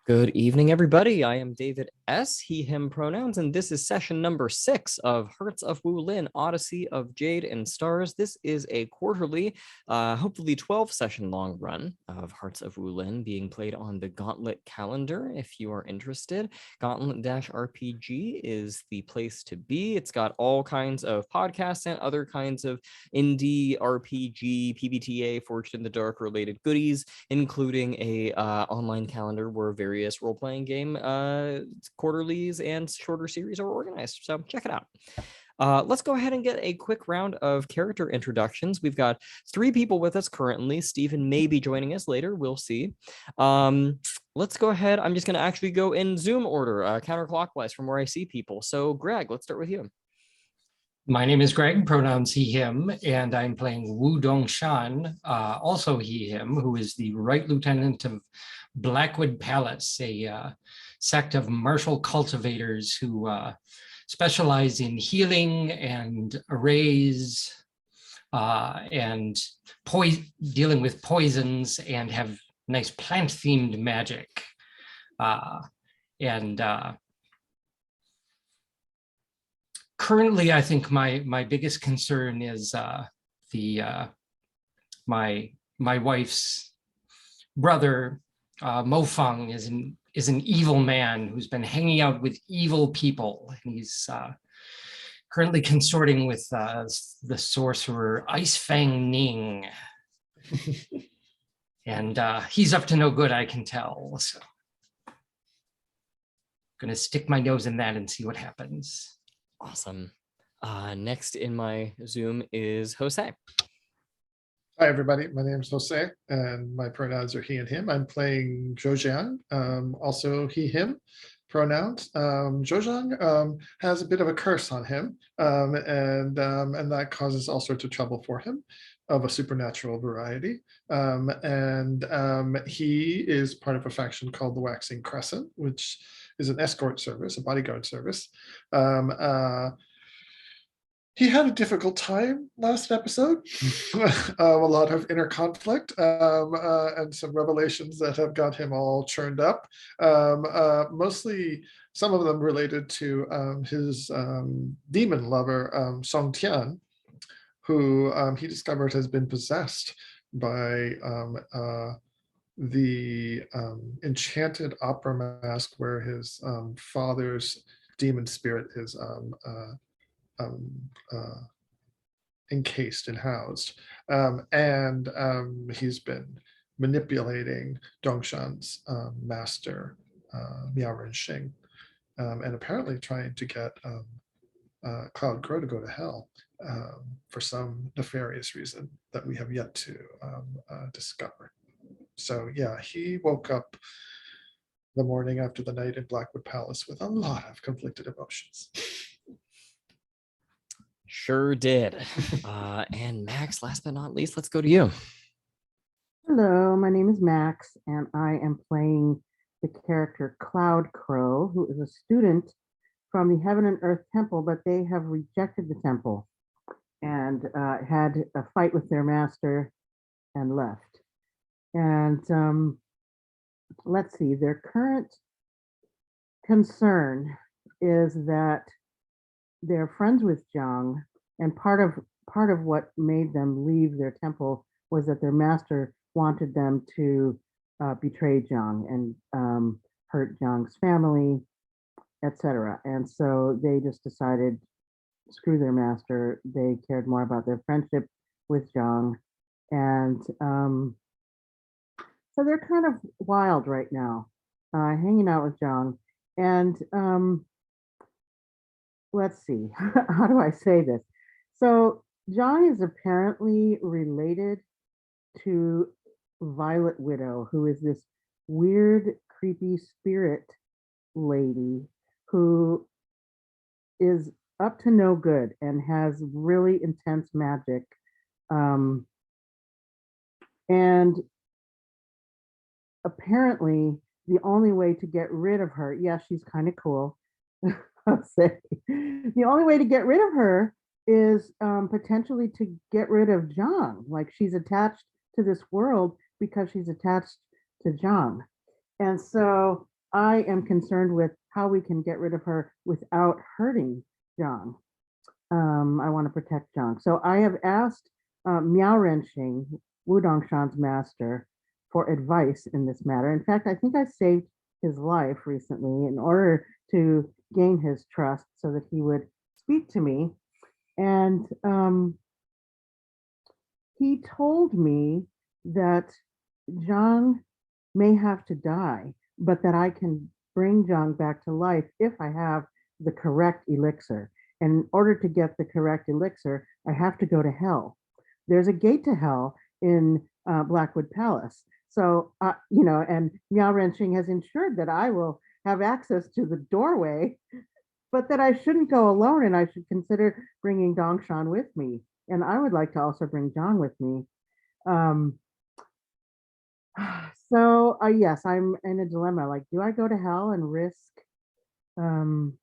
Good evening, everybody. I am David S., he, him pronouns, and this is session number 6 of Hearts of Wulin, Odyssey of Jade and Stars. This is a quarterly, hopefully 12-session long run of Hearts of Wulin being played on the Gauntlet calendar. If you are interested, Gauntlet-RPG is the place to be. It's got all kinds of podcasts and other kinds of indie RPG, PBTA, Forged in the Dark related goodies, including a online calendar where various role-playing game quarterlies and shorter series are organized. So check it out. Let's go ahead and get a quick round of character introductions. We've got 3 people with us currently. Stephen may be joining us later. We'll see. Let's go ahead. I'm just going to actually go in Zoom order, counterclockwise from where I see people. So Greg, let's start with you. My name is Greg, pronouns he, him, and I'm playing Wu Dongshan, also he, him, who is the Right Lieutenant of Blackwood Palace, a sect of martial cultivators who specialize in healing and arrays and dealing with poisons and have nice plant-themed magic. Currently, I think my biggest concern is my wife's brother, Mo Feng, is an evil man who's been hanging out with evil people. And he's currently consorting with the sorcerer Iceblood Ning. And he's up to no good, I can tell. So I'm gonna stick my nose in that and see what happens. Awesome. Next in my Zoom is Jose. Hi, everybody. My name is Jose, and my pronouns are he and him. I'm playing Zhou Jiang, also he, him pronouns. Zhou Jiang has a bit of a curse on him, and that causes all sorts of trouble for him of a supernatural variety. He is part of a faction called the Waxing Crescent, which is an escort service, a bodyguard service. He had a difficult time last episode, a lot of inner conflict and some revelations that have got him all churned up. Mostly, some of them related to his demon lover, Song Tian, who he discovered has been possessed by the enchanted opera mask where his father's demon spirit is encased and housed. He's been manipulating Dongshan's master, Miao Renxing, and apparently trying to get Cloud Crow to go to hell for some nefarious reason that we have yet to discover. So yeah, he woke up the morning after the night in Blackwood Palace with a lot of conflicted emotions. Sure did. And Max, last but not least, let's go to you. Hello, my name is Max, and I am playing the character Cloud Crow, who is a student from the Heaven and Earth Temple, but they have rejected the temple and had a fight with their master and left. And let's see, their current concern is that they're friends with Jiang, and part of what made them leave their temple was that their master wanted them to betray Jiang and hurt Jiang's family, etc. And so they just decided, screw their master. They cared more about their friendship with Jiang, and so they're kind of wild right now, hanging out with Jiang. And let's see, how do I say this? So Jiang is apparently related to Violet Widow, who is this weird, creepy spirit lady who is up to no good and has really intense magic. And apparently the only way to get rid of her, yeah, she's kind of cool, I'll say. The only way to get rid of her is potentially to get rid of Jiang. Like, she's attached to this world because she's attached to Jiang. And so I am concerned with how we can get rid of her without hurting Jiang. I want to protect Jiang. So I have asked Miao Renxing, Wu Dongshan's master, for advice in this matter. In fact, I think I saved his life recently in order to gain his trust so that he would speak to me. And he told me that Jiang may have to die, but that I can bring Jiang back to life if I have the correct elixir. And in order to get the correct elixir, I have to go to hell. There's a gate to hell in Blackwood Palace. So, and Miao Renxing has ensured that I will have access to the doorway, but that I shouldn't go alone and I should consider bringing Dongshan with me. And I would like to also bring Jiang with me. So yes, I'm in a dilemma. Like, do I go to hell and risk? I'm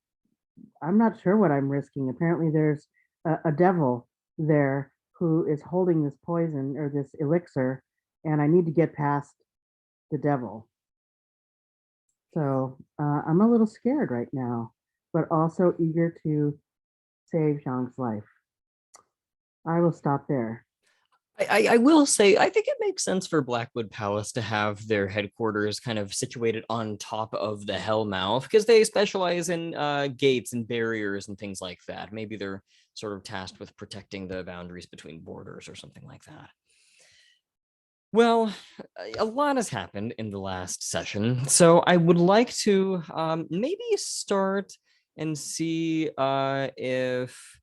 not sure what I'm risking. Apparently, there's a devil there who is holding this poison or this elixir, and I need to get past the devil. So I'm a little scared right now, but also eager to save Zhang's life. I will stop there. I will say, I think it makes sense for Blackwood Palace to have their headquarters kind of situated on top of the Hellmouth, because they specialize in gates and barriers and things like that. Maybe they're sort of tasked with protecting the boundaries between borders or something like that. Well, a lot has happened in the last session, so I would like to maybe start and see if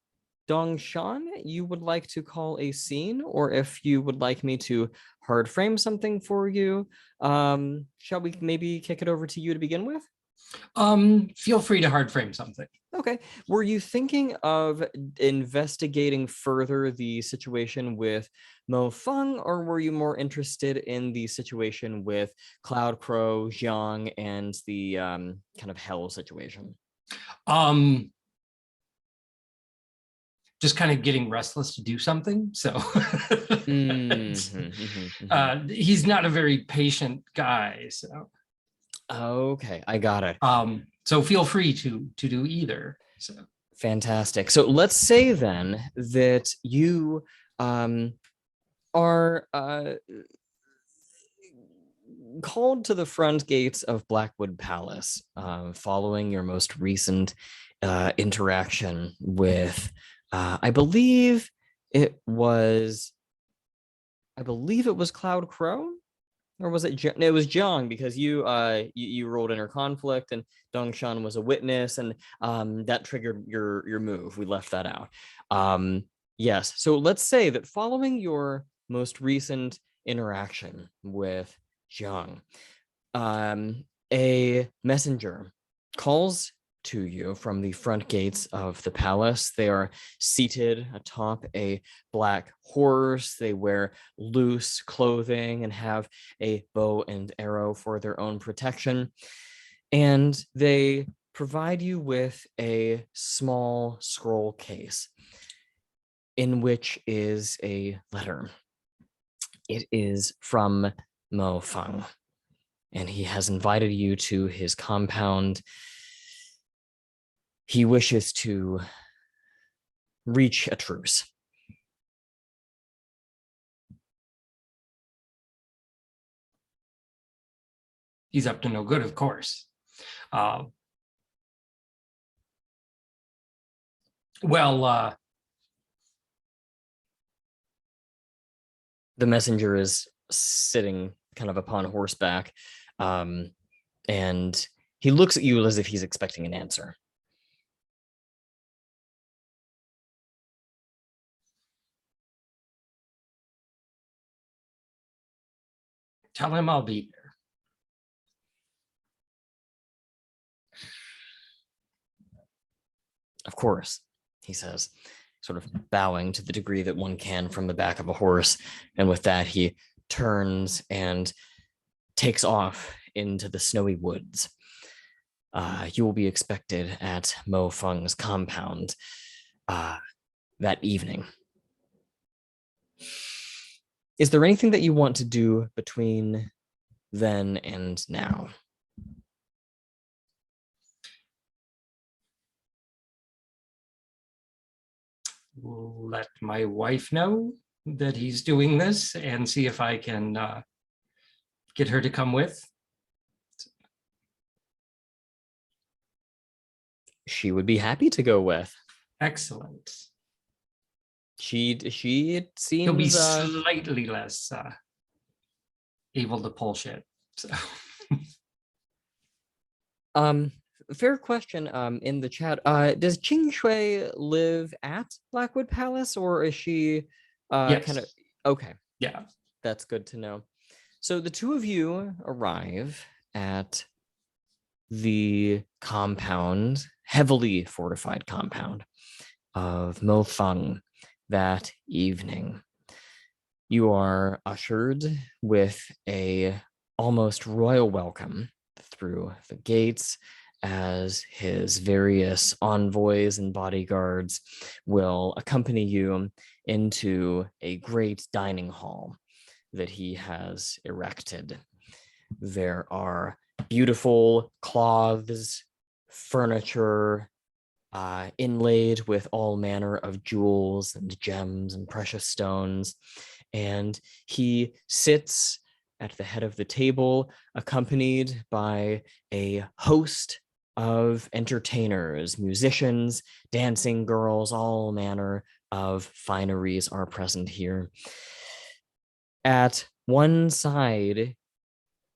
Dongshan, you would like to call a scene, or if you would like me to hard frame something for you. Shall we maybe kick it over to you to begin with? Feel free to hard frame something. Okay. Were you thinking of investigating further the situation with Mo Feng, or were you more interested in the situation with Cloud Crow, Jiang, and the kind of hell situation? Just kind of getting restless to do something. So he's not a very patient guy. So okay, I got it. So feel free to do either. So fantastic. So let's say then that you are called to the front gates of Blackwood Palace following your most recent interaction with I believe it was Cloud Crow, or was it? It was Jiang, because you rolled inner conflict and Dongshan was a witness, and that triggered your move. We left that out. Yes. So let's say that following your most recent interaction with Jiang, a messenger calls to you from the front gates of the palace. They are seated atop a black horse. They wear loose clothing and have a bow and arrow for their own protection. And they provide you with a small scroll case in which is a letter. It is from Mo Feng, and he has invited you to his compound. He wishes to reach a truce. He's up to no good, of course. The messenger is sitting kind of upon horseback, and he looks at you as if he's expecting an answer. Tell him I'll be there. Of course, he says, sort of bowing to the degree that one can from the back of a horse. And with that, he turns and takes off into the snowy woods. You will be expected at Mo Feng's compound that evening. Is there anything that you want to do between then and now? let my wife know that he's doing this and see if I can get her to come with. She would be happy to go with. Excellent. She He'll be seems slightly less able to pull shit. So. Fair question in the chat. Does Ching Shui live at Blackwood Palace, or is she Yes. kind of okay? Yeah. That's good to know. So the two of you arrive at the compound, heavily fortified compound of Mo Feng that evening. You are ushered with a almost royal welcome through the gates, as his various envoys and bodyguards will accompany you into a great dining hall that he has erected. There are beautiful cloths, furniture, inlaid with all manner of jewels and gems and precious stones. And he sits at the head of the table, accompanied by a host of entertainers, musicians, dancing girls, all manner of fineries are present here. At one side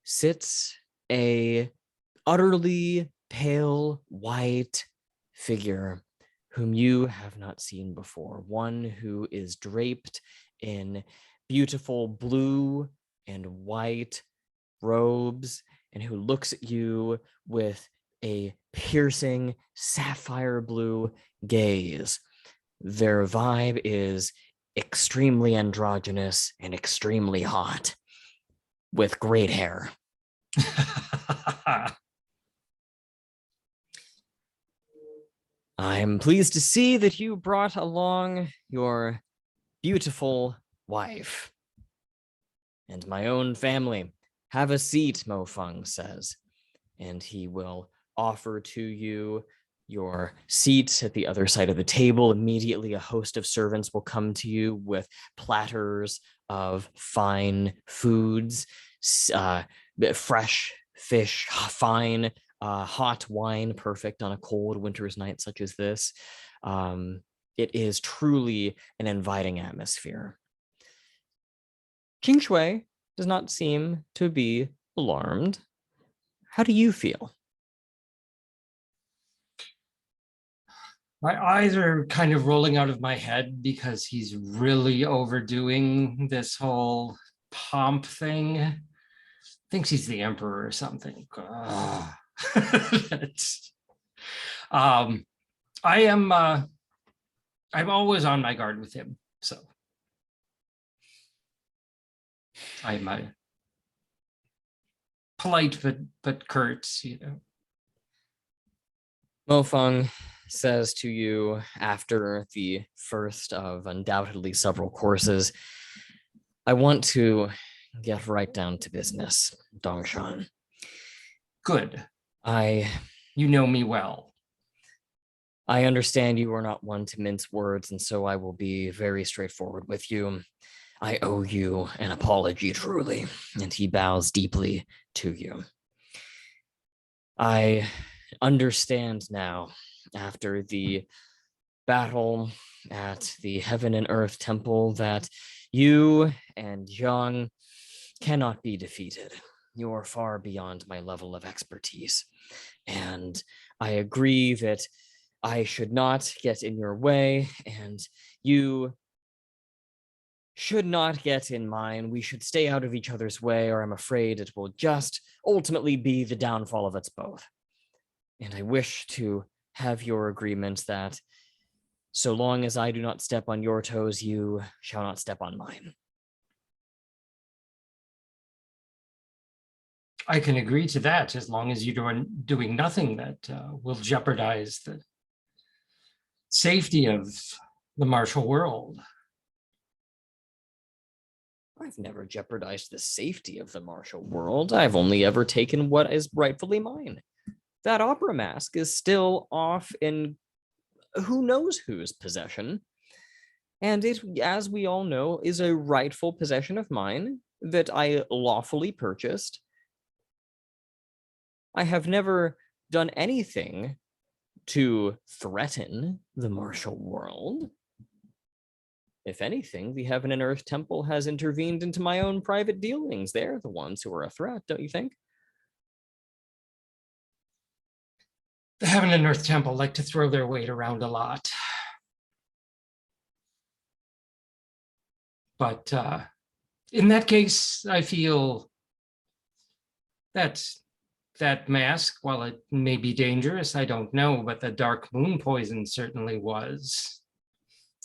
sits a utterly pale white figure whom you have not seen before, one who is draped in beautiful blue and white robes and who looks at you with a piercing sapphire blue gaze. Their vibe is extremely androgynous and extremely hot with great hair. I'm pleased to see that you brought along your beautiful wife and my own family. Have a seat, Mo Feng says, and he will offer to you your seat at the other side of the table. Immediately, a host of servants will come to you with platters of fine foods, fresh fish, fine hot wine, perfect on a cold winter's night such as this. It is truly an inviting atmosphere. Ching Shui does not seem to be alarmed. How do you feel? My eyes are kind of rolling out of my head because he's really overdoing this whole pomp thing. Thinks he's the emperor or something. I'm always on my guard with him, so I'm polite but curt, you know. Mo Feng says to you after the first of undoubtedly several courses, I want to get right down to business, Dongshan. Good. You know me well. I understand you are not one to mince words, and so I will be very straightforward with you. I owe you an apology, truly, and he bows deeply to you. I understand now, after the battle at the Heaven and Earth Temple, that you and Jiang cannot be defeated. You are far beyond my level of expertise. And I agree that I should not get in your way, and you should not get in mine. We should stay out of each other's way, or I'm afraid it will just ultimately be the downfall of us both. And I wish to have your agreement that so long as I do not step on your toes, you shall not step on mine. I can agree to that as long as you're doing nothing that will jeopardize the safety of the martial world. I've never jeopardized the safety of the martial world. I've only ever taken what is rightfully mine. That opera mask is still off in who knows whose possession. And it, as we all know, is a rightful possession of mine that I lawfully purchased. I have never done anything to threaten the martial world. If anything, the Heaven and Earth Temple has intervened into my own private dealings. They're the ones who are a threat, don't you think? The Heaven and Earth Temple like to throw their weight around a lot. But in that case, I feel that that mask, while it may be dangerous, I don't know, but the dark moon poison certainly was.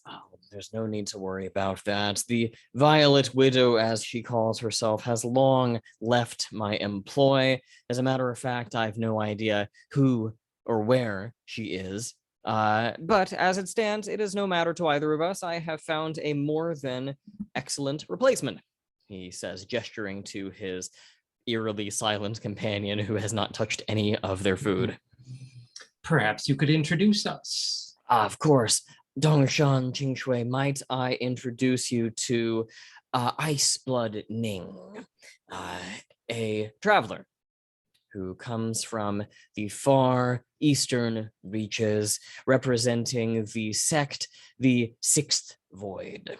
Oh, there's no need to worry about that. The Violet Widow, as she calls herself, has long left my employ. As a matter of fact, I have no idea who or where she is. But as it stands, it is no matter to either of us. I have found a more than excellent replacement, he says, gesturing to his eerily silent companion who has not touched any of their food. Perhaps you could introduce us. Of course. Dongshan Ching Shui, might I introduce you to Iceblood Ning, a traveler who comes from the far eastern reaches, representing the sect, the Sixth Void.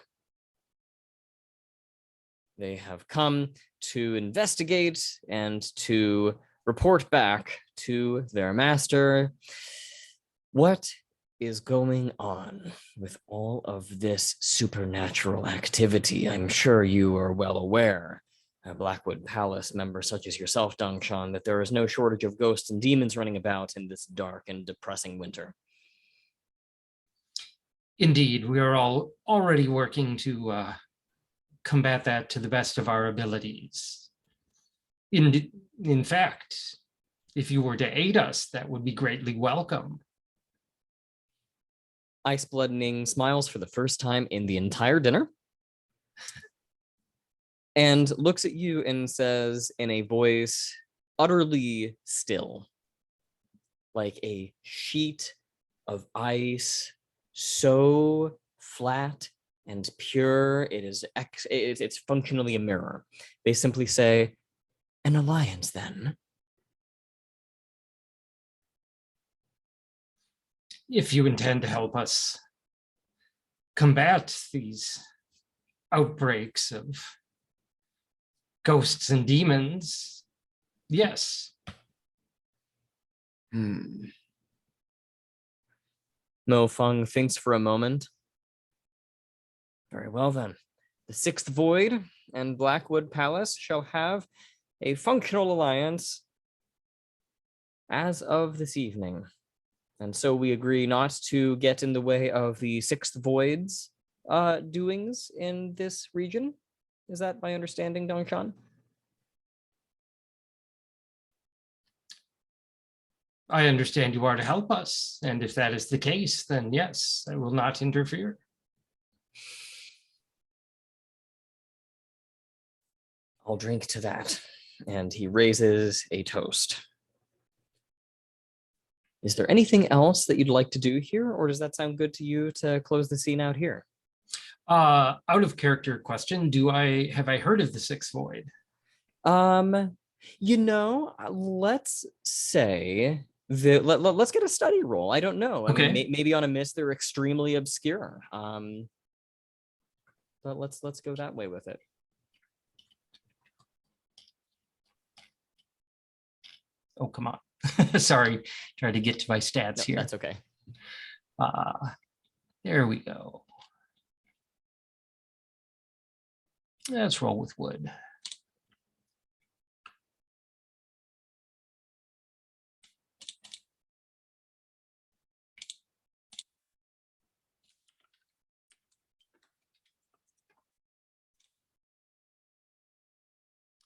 They have come to investigate and to report back to their master what is going on with all of this supernatural activity. I'm sure you are well aware, Blackwood Palace members such as yourself, Dongshan, that there is no shortage of ghosts and demons running about in this dark and depressing winter. Indeed, we are all already working to combat that to the best of our abilities. In fact, if you were to aid us, that would be greatly welcome. Iceblood Ning smiles for the first time in the entire dinner and looks at you and says in a voice utterly still, like a sheet of ice, so flat and pure, it's functionally a mirror. They simply say, "An alliance, then." If you intend to help us combat these outbreaks of ghosts and demons, yes. Mo Feng thinks for a moment. Very well then. The Sixth Void and Blackwood Palace shall have a functional alliance as of this evening. And so we agree not to get in the way of the Sixth Void's doings in this region. Is that my understanding, Dongshan? I understand you are to help us, and if that is the case, then yes, I will not interfere. I'll drink to that. And he raises a toast. Is there anything else that you'd like to do here, or does that sound good to you to close the scene out here? Out of character question, have I heard of the Sixth Void? You know, let's say that let's get a study roll. I don't know. I mean, maybe on a miss they're extremely obscure. But let's go that way with it. Oh, come on. Sorry, trying to get to my stats here. That's okay. There we go. Let's roll with wood.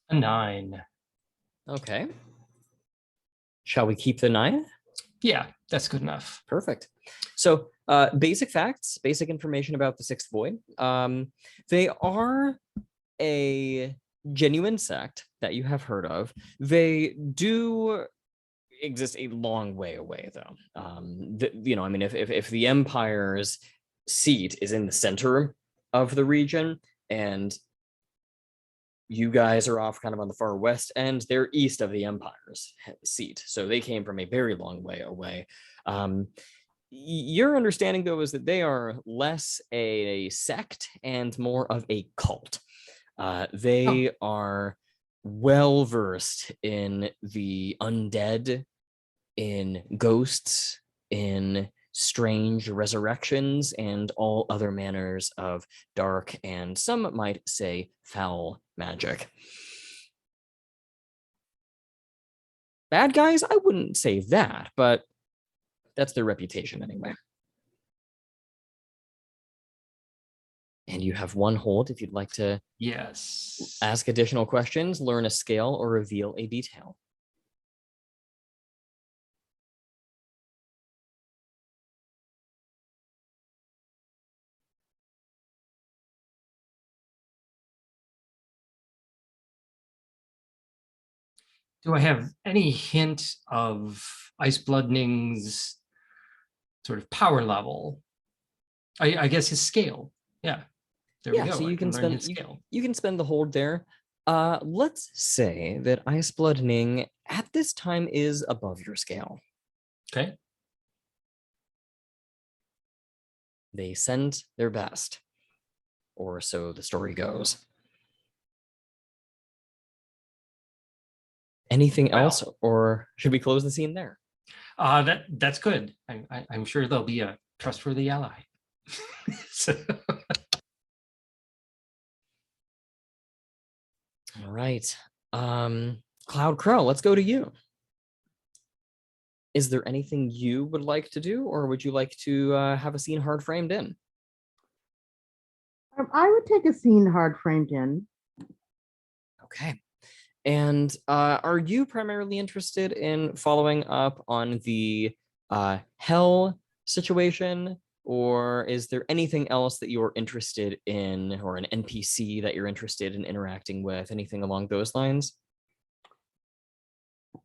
A 9. Okay. Shall we keep the 9? Yeah, that's good enough. Perfect. So basic facts, basic information about the Sixth Void. They are a genuine sect that you have heard of. They do exist a long way away, though. I mean, if the Empire's seat is in the center of the region, and you guys are off kind of on the far west end. They're east of the Empire's seat, so they came from a very long way away. Your understanding, though, is that they are less a sect and more of a cult. They are well versed in the undead, in ghosts, in strange resurrections, and all other manners of dark and some might say foul magic. Bad guys? I wouldn't say that, but that's their reputation anyway. And you have one hold if you'd like to ask additional questions, learn a scale, or reveal a detail. Do I have any hint of Iceblood Ning's sort of power level? I guess his scale. Yeah. There we go. So you can learn his spend scale. you can spend the hold there. Let's say that Iceblood Ning at this time is above your scale. Okay. They send their best, or so the story goes. Anything else, or should we close the scene there? That's good. I'm sure they'll be a trustworthy ally. So. All right. Cloud Crow, let's go to you. Is there anything you would like to do, or would you like to have a scene hard framed in? I would take a scene hard framed in. Okay. And are you primarily interested in following up on the hell situation, or is there anything else that you're interested in, or an NPC that you're interested in interacting with, anything along those lines?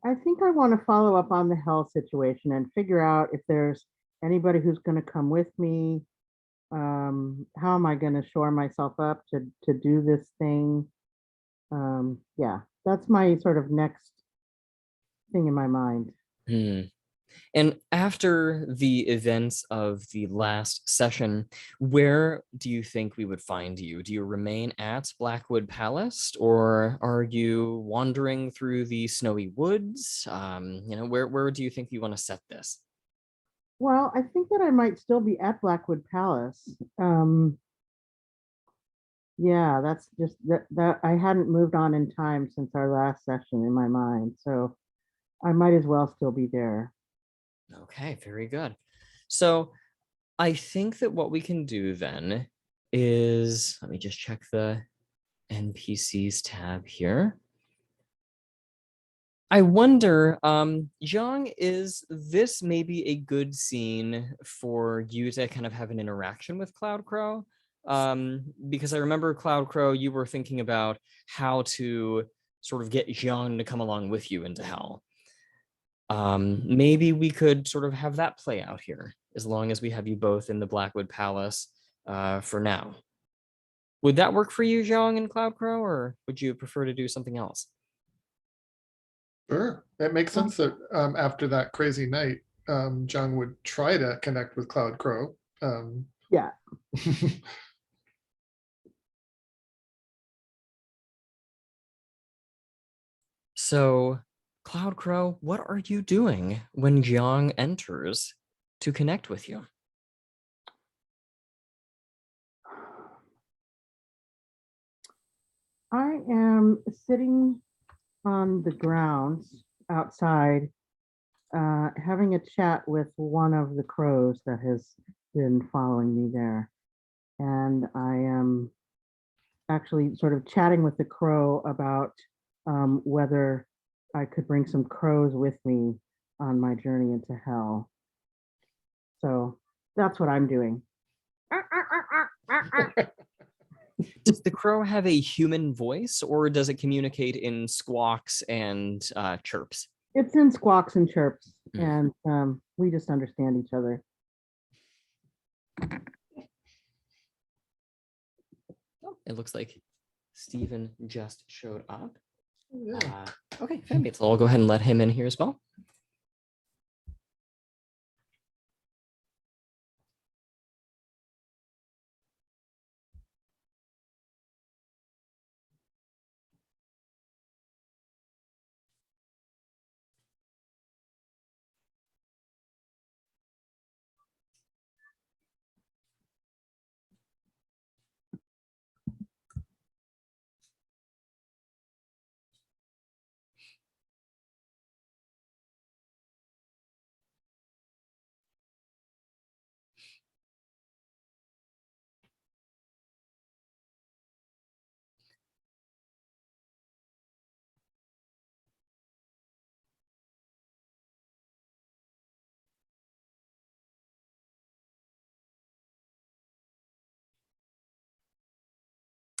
I think I want to follow up on the hell situation and figure out if there's anybody who's going to come with me. How am I going to shore myself up to do this thing? Yeah, that's my sort of next thing in my mind. And after the events of the last session, where do you think we would find you? Do you remain at Blackwood Palace, or are you wandering through the snowy woods? Where do you think you want to set this? Well, I think that I might still be at Blackwood Palace. Yeah, that's just that I hadn't moved on in time since our last session in my mind, so I might as well still be there. Okay, very good. So I think that what we can do then is, let me just check the NPCs tab here. I wonder, Jiang, is this maybe a good scene for you to kind of have an interaction with Cloud Crow? Because I remember, Cloud Crow, you were thinking about how to sort of get Jiang to come along with you into hell. Maybe we could sort of have that play out here, as long as we have you both in the Blackwood Palace for now. Would that work for you, Jiang and Cloud Crow, or would you prefer to do something else? Sure. It makes sense that after that crazy night, John would try to connect with Cloud Crow. Yeah. So, Cloud Crow, what are you doing when Jiang enters to connect with you? I am sitting on the grounds outside, having a chat with one of the crows that has been following me there. And I am actually sort of chatting with the crow about whether I could bring some crows with me on my journey into hell. So that's what I'm doing. Does the crow have a human voice, or does it communicate in squawks and chirps? It's in squawks and chirps, and we just understand each other. it looks like Stephen just showed up. Yeah. Okay, fanmate. So I'll go ahead and let him in here as well.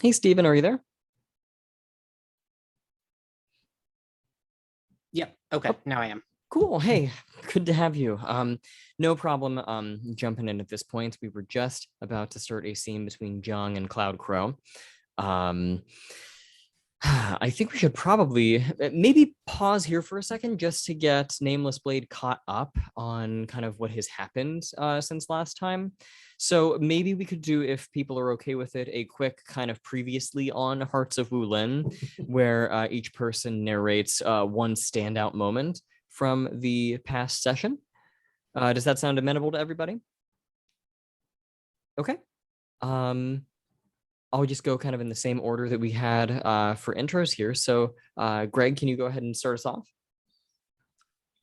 Hey, Stephen, are you there? Yep. Okay. Now I am. Cool. Hey, good to have you. No problem jumping in at this point. We were just about to start a scene between Jiang and Cloud Crow. I think we should probably maybe pause here for a second just to get Nameless Blade caught up on kind of what has happened since last time. So maybe we could do, if people are okay with it, a quick kind of previously on Hearts of Wulin, where each person narrates one standout moment from the past session. Does that sound amenable to everybody? Okay. I'll just go kind of in the same order that we had for intros here. So Greg, can you go ahead and start us off?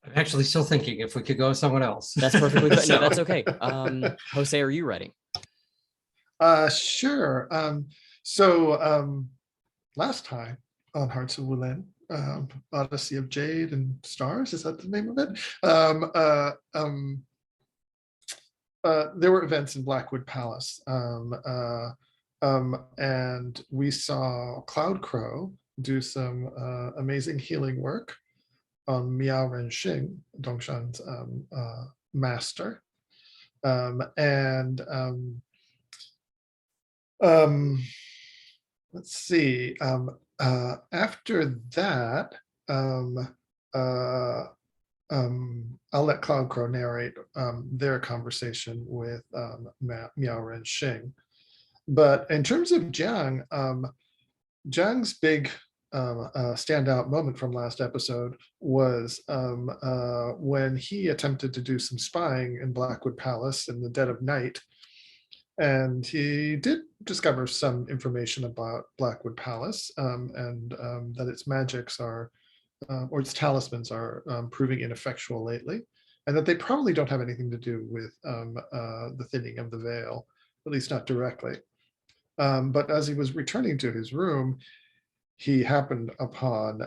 I'm actually still thinking if we could go with someone else. That's perfectly fine. So- No, that's okay. Jose, are you ready? Sure. So last time on Hearts of Wulin, Odyssey of Jade and Stars, is that the name of it? There were events in Blackwood Palace, and we saw Cloud Crow do some amazing healing work on Miao Renxing, Dongshan's master. Let's see. After that, I'll let Cloud Crow narrate their conversation with Miao Renxing. But in terms of Jiang, Jiang's big standout moment from last episode was when he attempted to do some spying in Blackwood Palace in the dead of night. And he did discover some information about Blackwood Palace and that its magics are, or its talismans are proving ineffectual lately, and that they probably don't have anything to do with the thinning of the veil, at least not directly. But as he was returning to his room, he happened upon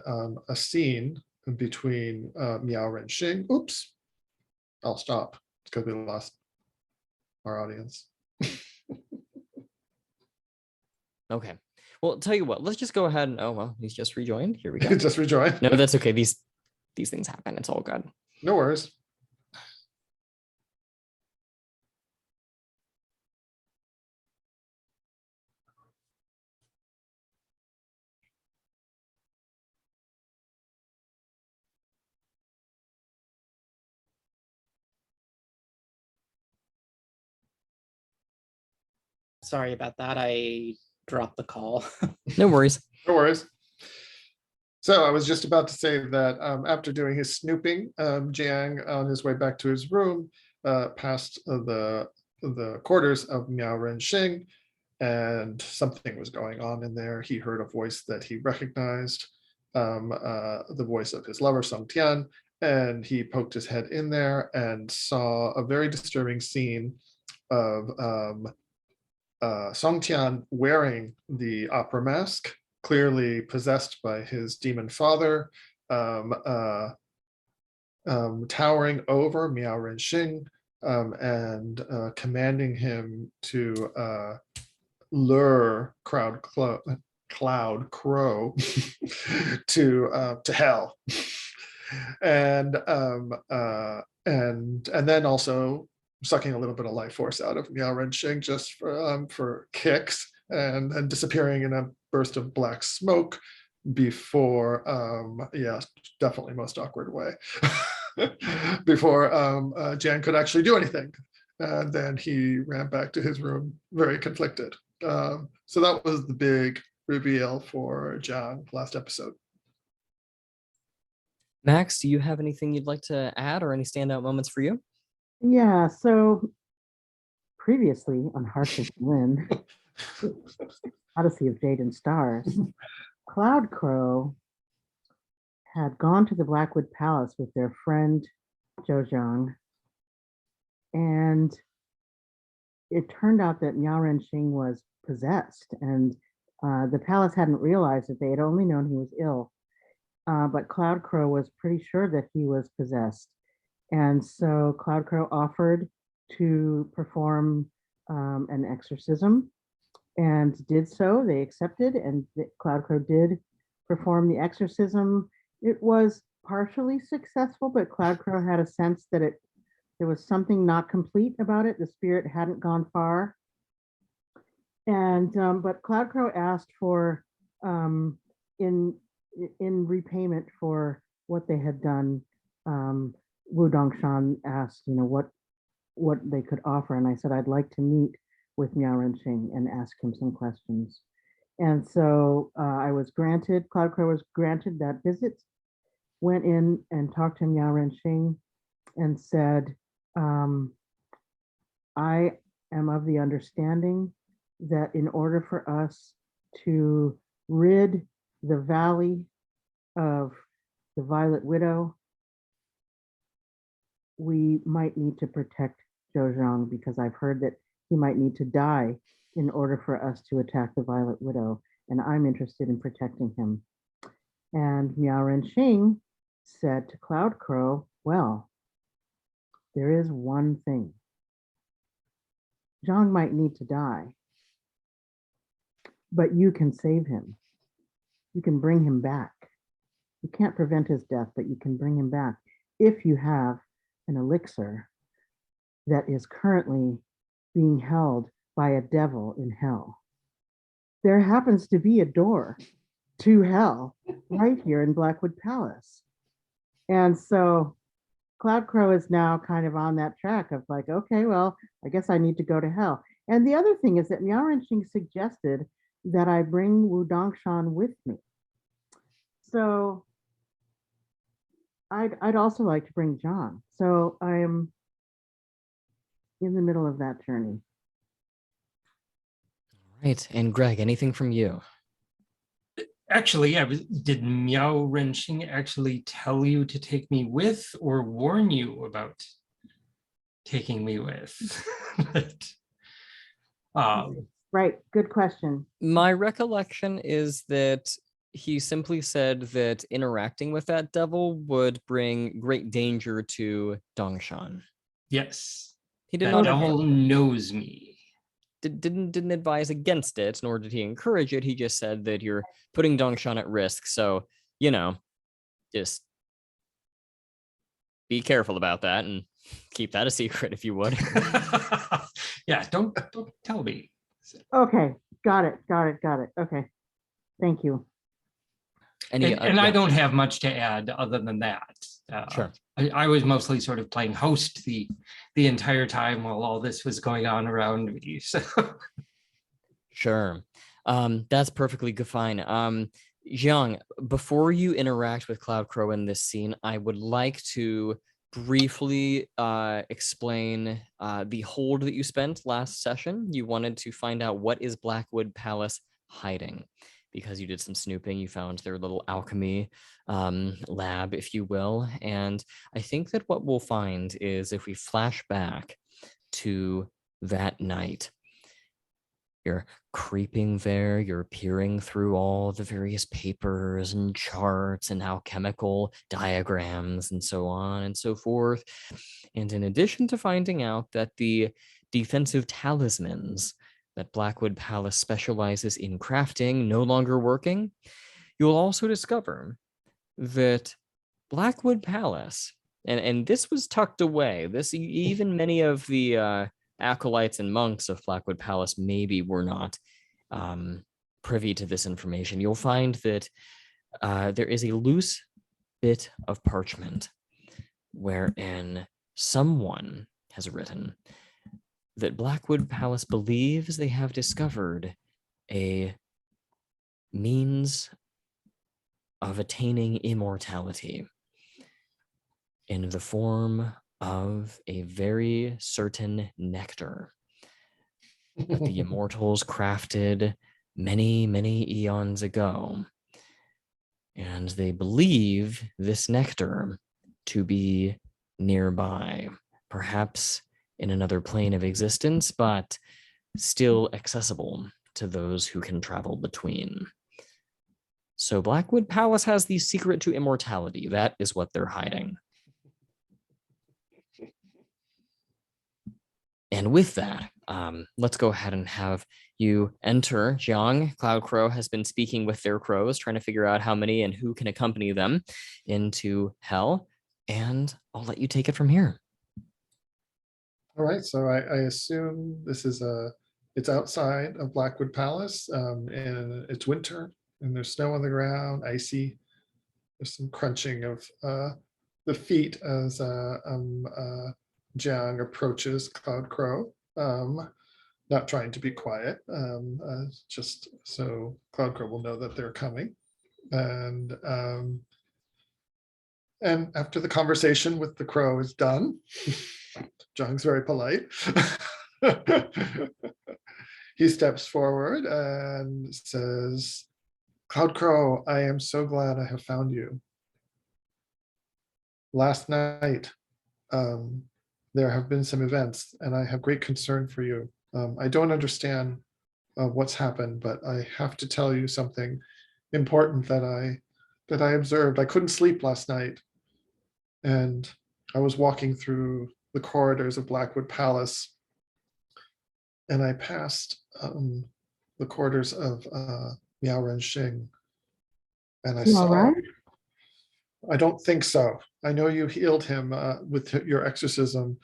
a scene between Miao Renxing. Oops, I'll stop because we lost our audience. Okay. Well, tell you what, let's just go ahead and, oh, well, he's just rejoined. Here we go. Just rejoin. No, that's okay. These things happen. It's all good. No worries. Sorry about that. I dropped the call. No worries. No worries. So I was just about to say that after doing his snooping, Jiang, on his way back to his room, passed the quarters of Miao Renxing, and something was going on in there. He heard a voice that he recognized, the voice of his lover, Song Tian, and he poked his head in there and saw a very disturbing scene of Song Tian wearing the opera mask, clearly possessed by his demon father, towering over Miao Renxing and commanding him to lure Cloud Crow to hell, and then also sucking a little bit of life force out of Miao Renxing just for kicks. and then disappearing in a burst of black smoke before, yeah, definitely most awkward way, before Jan could actually do anything. And then he ran back to his room very conflicted. So that was the big reveal for John last episode. Max, do you have anything you'd like to add or any standout moments for you? Yeah, so previously on Hearts of Wulin, Odyssey of Jade and Stars, Cloud Crow had gone to the Blackwood Palace with their friend Zhou Jiang, and it turned out that Miao Renxing was possessed, and the palace hadn't realized that. They had only known he was ill, but Cloud Crow was pretty sure that he was possessed. And so Cloud Crow offered to perform an exorcism and did so. They accepted, and Cloud Crow did perform the exorcism. It was partially successful, but Cloud Crow had a sense that there was something not complete about it. The spirit hadn't gone far. And but Cloud Crow asked for in repayment for what they had done. Wu Dongshan asked, what they could offer, and I said I'd like to meet with Miao Renxing and ask him some questions. And so I was granted. Cloud Crow was granted that visit. Went in and talked to Miao Renxing and said, I am of the understanding that in order for us to rid the valley of the Violet Widow, we might need to protect Zhou Jiang, because I've heard that he might need to die in order for us to attack the Violet Widow, and I'm interested in protecting him. And Miao Renxing said to Cloud Crow, well, there is one thing. Jiang might need to die, but you can save him. You can bring him back. You can't prevent his death, but you can bring him back if you have an elixir that is currently being held by a devil in hell. There happens to be a door to hell right here in Blackwood Palace. And so Cloud Crow is now kind of on that track of like, okay, well, I guess I need to go to hell. And the other thing is that Miao Renxing suggested that I bring Wu Dongshan with me. So I'd also like to bring John. So I am in the middle of that journey. Right. And Greg, anything from you? Actually, did Miao Renxing actually tell you to take me with, or warn you about taking me with? Right, good question. My recollection is that he simply said that interacting with that devil would bring great danger to Dongshan. Yes. He did That not devil knows me. didn't advise against it, nor did he encourage it. He just said that you're putting Dongshan at risk. So, just be careful about that and keep that a secret if you would. Yeah, don't tell me. Okay, got it. Okay, thank you. And I don't have much to add other than that. Sure. I was mostly sort of playing host the entire time while all this was going on around me. So. Sure. That's perfectly fine. Jiang, before you interact with Cloud Crow in this scene, I would like to briefly explain the hold that you spent last session. You wanted to find out what is Blackwood Palace hiding, because you did some snooping. You found their little alchemy lab, if you will. And I think that what we'll find is, if we flash back to that night, you're creeping there, you're peering through all the various papers and charts and alchemical diagrams and so on and so forth. And in addition to finding out that the defensive talismans that Blackwood Palace specializes in crafting no longer working, you'll also discover that Blackwood Palace, and this was tucked away, even many of the acolytes and monks of Blackwood Palace maybe were not privy to this information, you'll find that there is a loose bit of parchment wherein someone has written that Blackwood Palace believes they have discovered a means of attaining immortality in the form of a very certain nectar that the immortals crafted many, many eons ago. And they believe this nectar to be nearby, perhaps in another plane of existence, but still accessible to those who can travel between. So Blackwood Palace has the secret to immortality. That is what they're hiding. And with that, let's go ahead and have you enter. Jiang, Cloud Crow, has been speaking with their crows, trying to figure out how many and who can accompany them into hell. And I'll let you take it from here. All right, so I assume this is it's outside of Blackwood Palace, and it's winter, and there's snow on the ground, icy. There's some crunching of the feet as Jiang approaches Cloud Crow, not trying to be quiet, just so Cloud Crow will know that they're coming. And after the conversation with the crow is done, Jiang's very polite. He steps forward and says, Cloud Crow, I am so glad I have found you. Last night, there have been some events, and I have great concern for you. I don't understand what's happened, but I have to tell you something important that I observed. I couldn't sleep last night, and I was walking through the corridors of Blackwood Palace, and I passed the corridors of Miao Shing, and I You all saw. right? I don't think so. I know you healed him with your exorcism,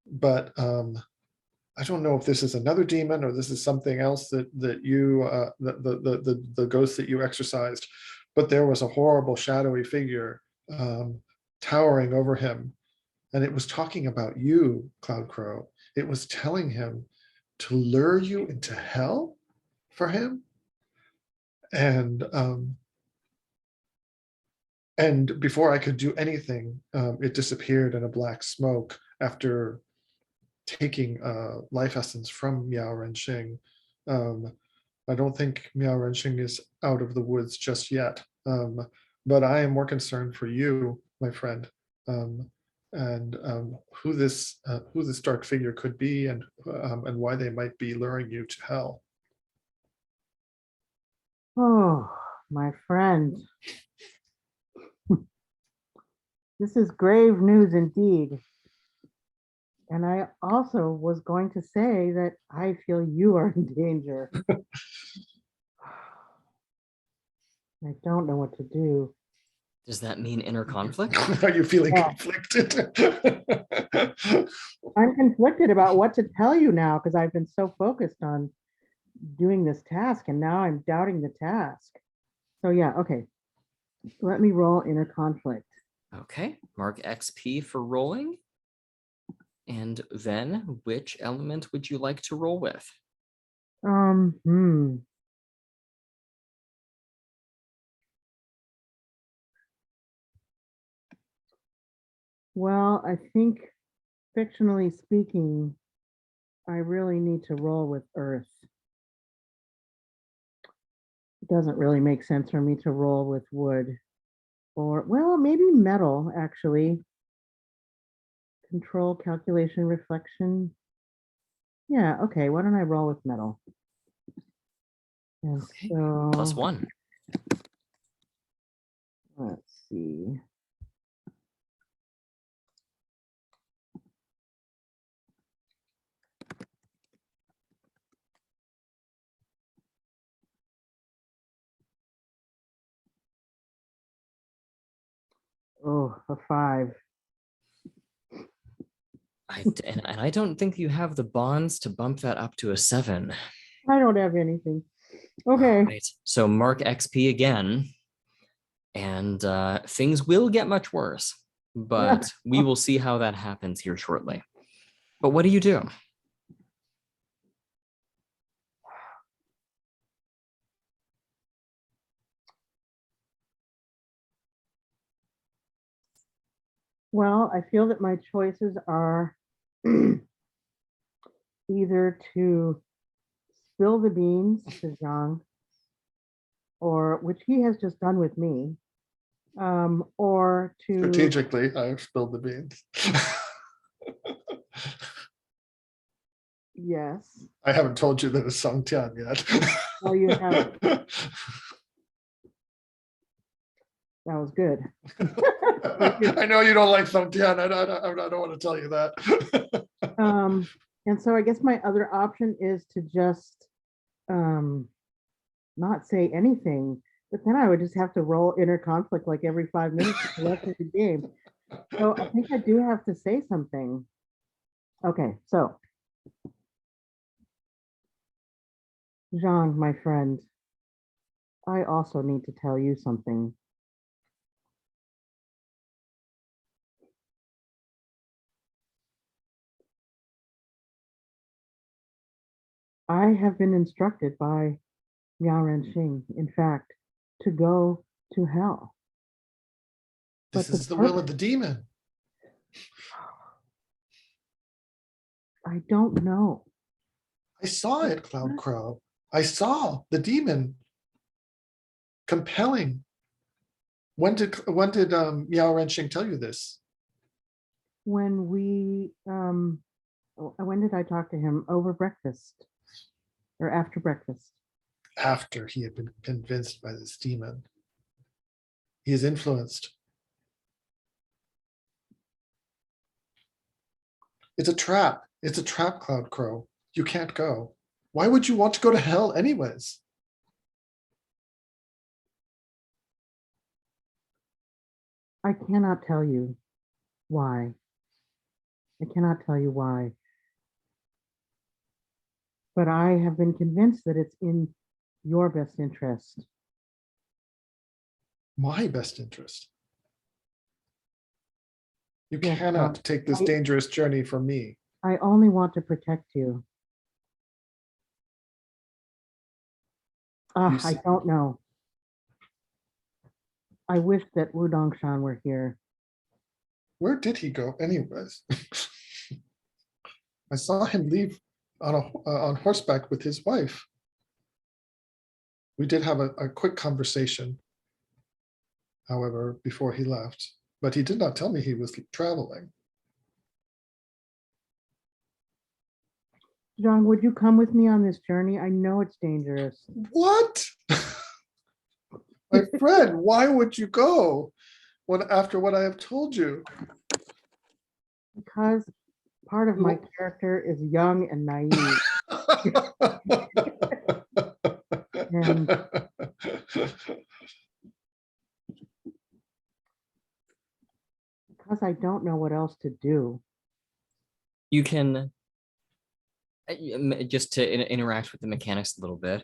but I don't know if this is another demon or this is something else that you the ghost that you exorcised. But there was a horrible shadowy figure towering over him, and it was talking about you, Cloud Crow. It was telling him to lure you into hell for him, and before I could do anything, it disappeared in a black smoke after taking life essence from Miao Renxing. I don't think Miao Renxing is out of the woods just yet, but I am more concerned for you, my friend, and who this dark figure could be, and why they might be luring you to hell. Oh, my friend. This is grave news indeed. And I also was going to say that I feel you are in danger. I don't know what to do. Does that mean inner conflict? Are you feeling Yeah. conflicted? I'm conflicted about what to tell you now because I've been so focused on doing this task and now I'm doubting the task. So yeah, okay. Let me roll inner conflict. Okay, mark XP for rolling. And then which element would you like to roll with? Well, I think fictionally speaking, I really need to roll with earth. It doesn't really make sense for me to roll with wood or, well, maybe metal actually. Control, calculation, reflection. Yeah, okay, why don't I roll with metal? And Okay, so +1. let's see. Oh, a 5. And I don't think you have the bonds to bump that up to a 7. I don't have anything. Okay. Right. So mark XP again, and things will get much worse, but we will see how that happens here shortly. But what do you do? Well, I feel that my choices are either to spill the beans to Zhang, or which he has just done with me, or to Strategically, I've spilled the beans. yes. I haven't told you that it's Song Tian yet. Oh, you haven't. That was good. I know you don't like Song Tian. I don't want to tell you that. And so I guess my other option is to just not say anything, but then I would just have to roll inner conflict like every 5 minutes for the rest of the game. So I think I do have to say something. Okay, so Jean, my friend, I also need to tell you something. I have been instructed by Miao Renxing, in fact, to go to hell. This But is the will of the demon. I don't know. I saw it, Cloud Crow. I saw the demon compelling. When did Miao Renxing tell you this? When we when did I talk to him? Over breakfast or after breakfast? After he had been convinced by this demon. He is influenced. It's a trap. It's a trap, Cloud Crow. You can't go. Why would you want to go to hell anyways? I cannot tell you why. I cannot tell you why. But I have been convinced that it's in your best interest. My best interest. You Yes, cannot take this dangerous journey from me. I only want to protect you. I don't know. I wish that Wu Dongshan were here. Where did he go anyways? I saw him leave on horseback with his wife. We did have a quick conversation, however, before he left, but he did not tell me he was traveling. John, would you come with me on this journey? I know it's dangerous. What? My friend, why would you go after what I have told you? Because part of my character is young and naive. And because I don't know what else to do. You can, just to interact with the mechanics a little bit,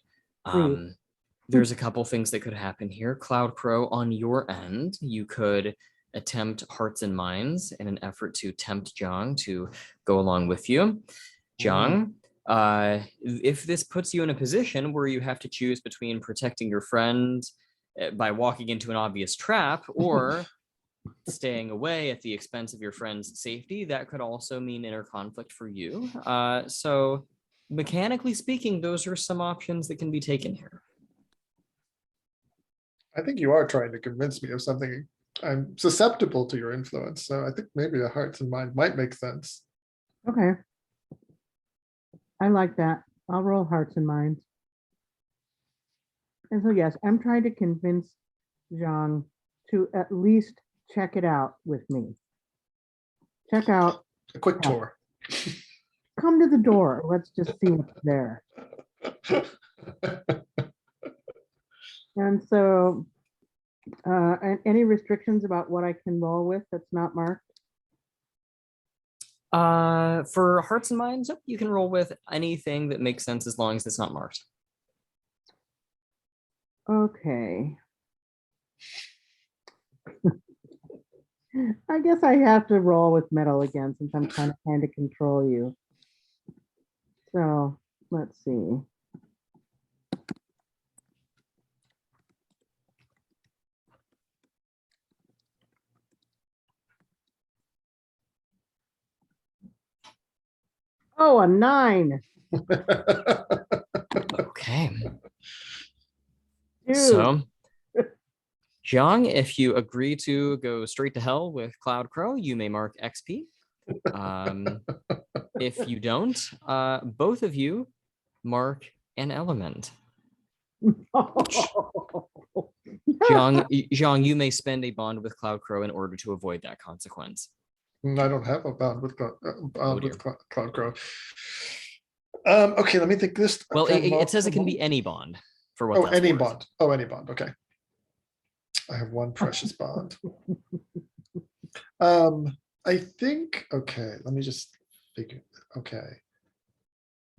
there's a couple things that could happen here. Cloud Crow, on your end, you could attempt Hearts and Minds in an effort to tempt Jiang to go along with you. Jiang, if this puts you in a position where you have to choose between protecting your friend by walking into an obvious trap or staying away at the expense of your friend's safety, that could also mean inner conflict for you. So mechanically speaking, those are some options that can be taken here. I think you are trying to convince me of something. I'm susceptible to your influence, so I think maybe a Hearts and Mind might make sense. Okay. I like that. I'll roll Hearts and Minds. And so yes, I'm trying to convince Zhang to at least check it out with me. Check out. A quick tour. Come to the door. Let's just see what's there. And so, and any restrictions about what I can roll with that's not marked? For Hearts and Minds, you can roll with anything that makes sense as long as it's not marked. Okay. I guess I have to roll with metal again since I'm trying to control you. So let's see. Oh, a 9. Okay. Dude. So, Jiang, if you agree to go straight to hell with Cloud Crow, you may mark XP. If you don't, both of you mark an element. Jiang, you may spend a bond with Cloud Crow in order to avoid that consequence. I don't have a bond with Oh, dear. Cloud Crow. Okay, let me think this. Well, it says it can be any bond for what Oh, that's any worth. bond. Oh, any bond. Okay. I have one precious bond. I think, okay, let me just figure, okay.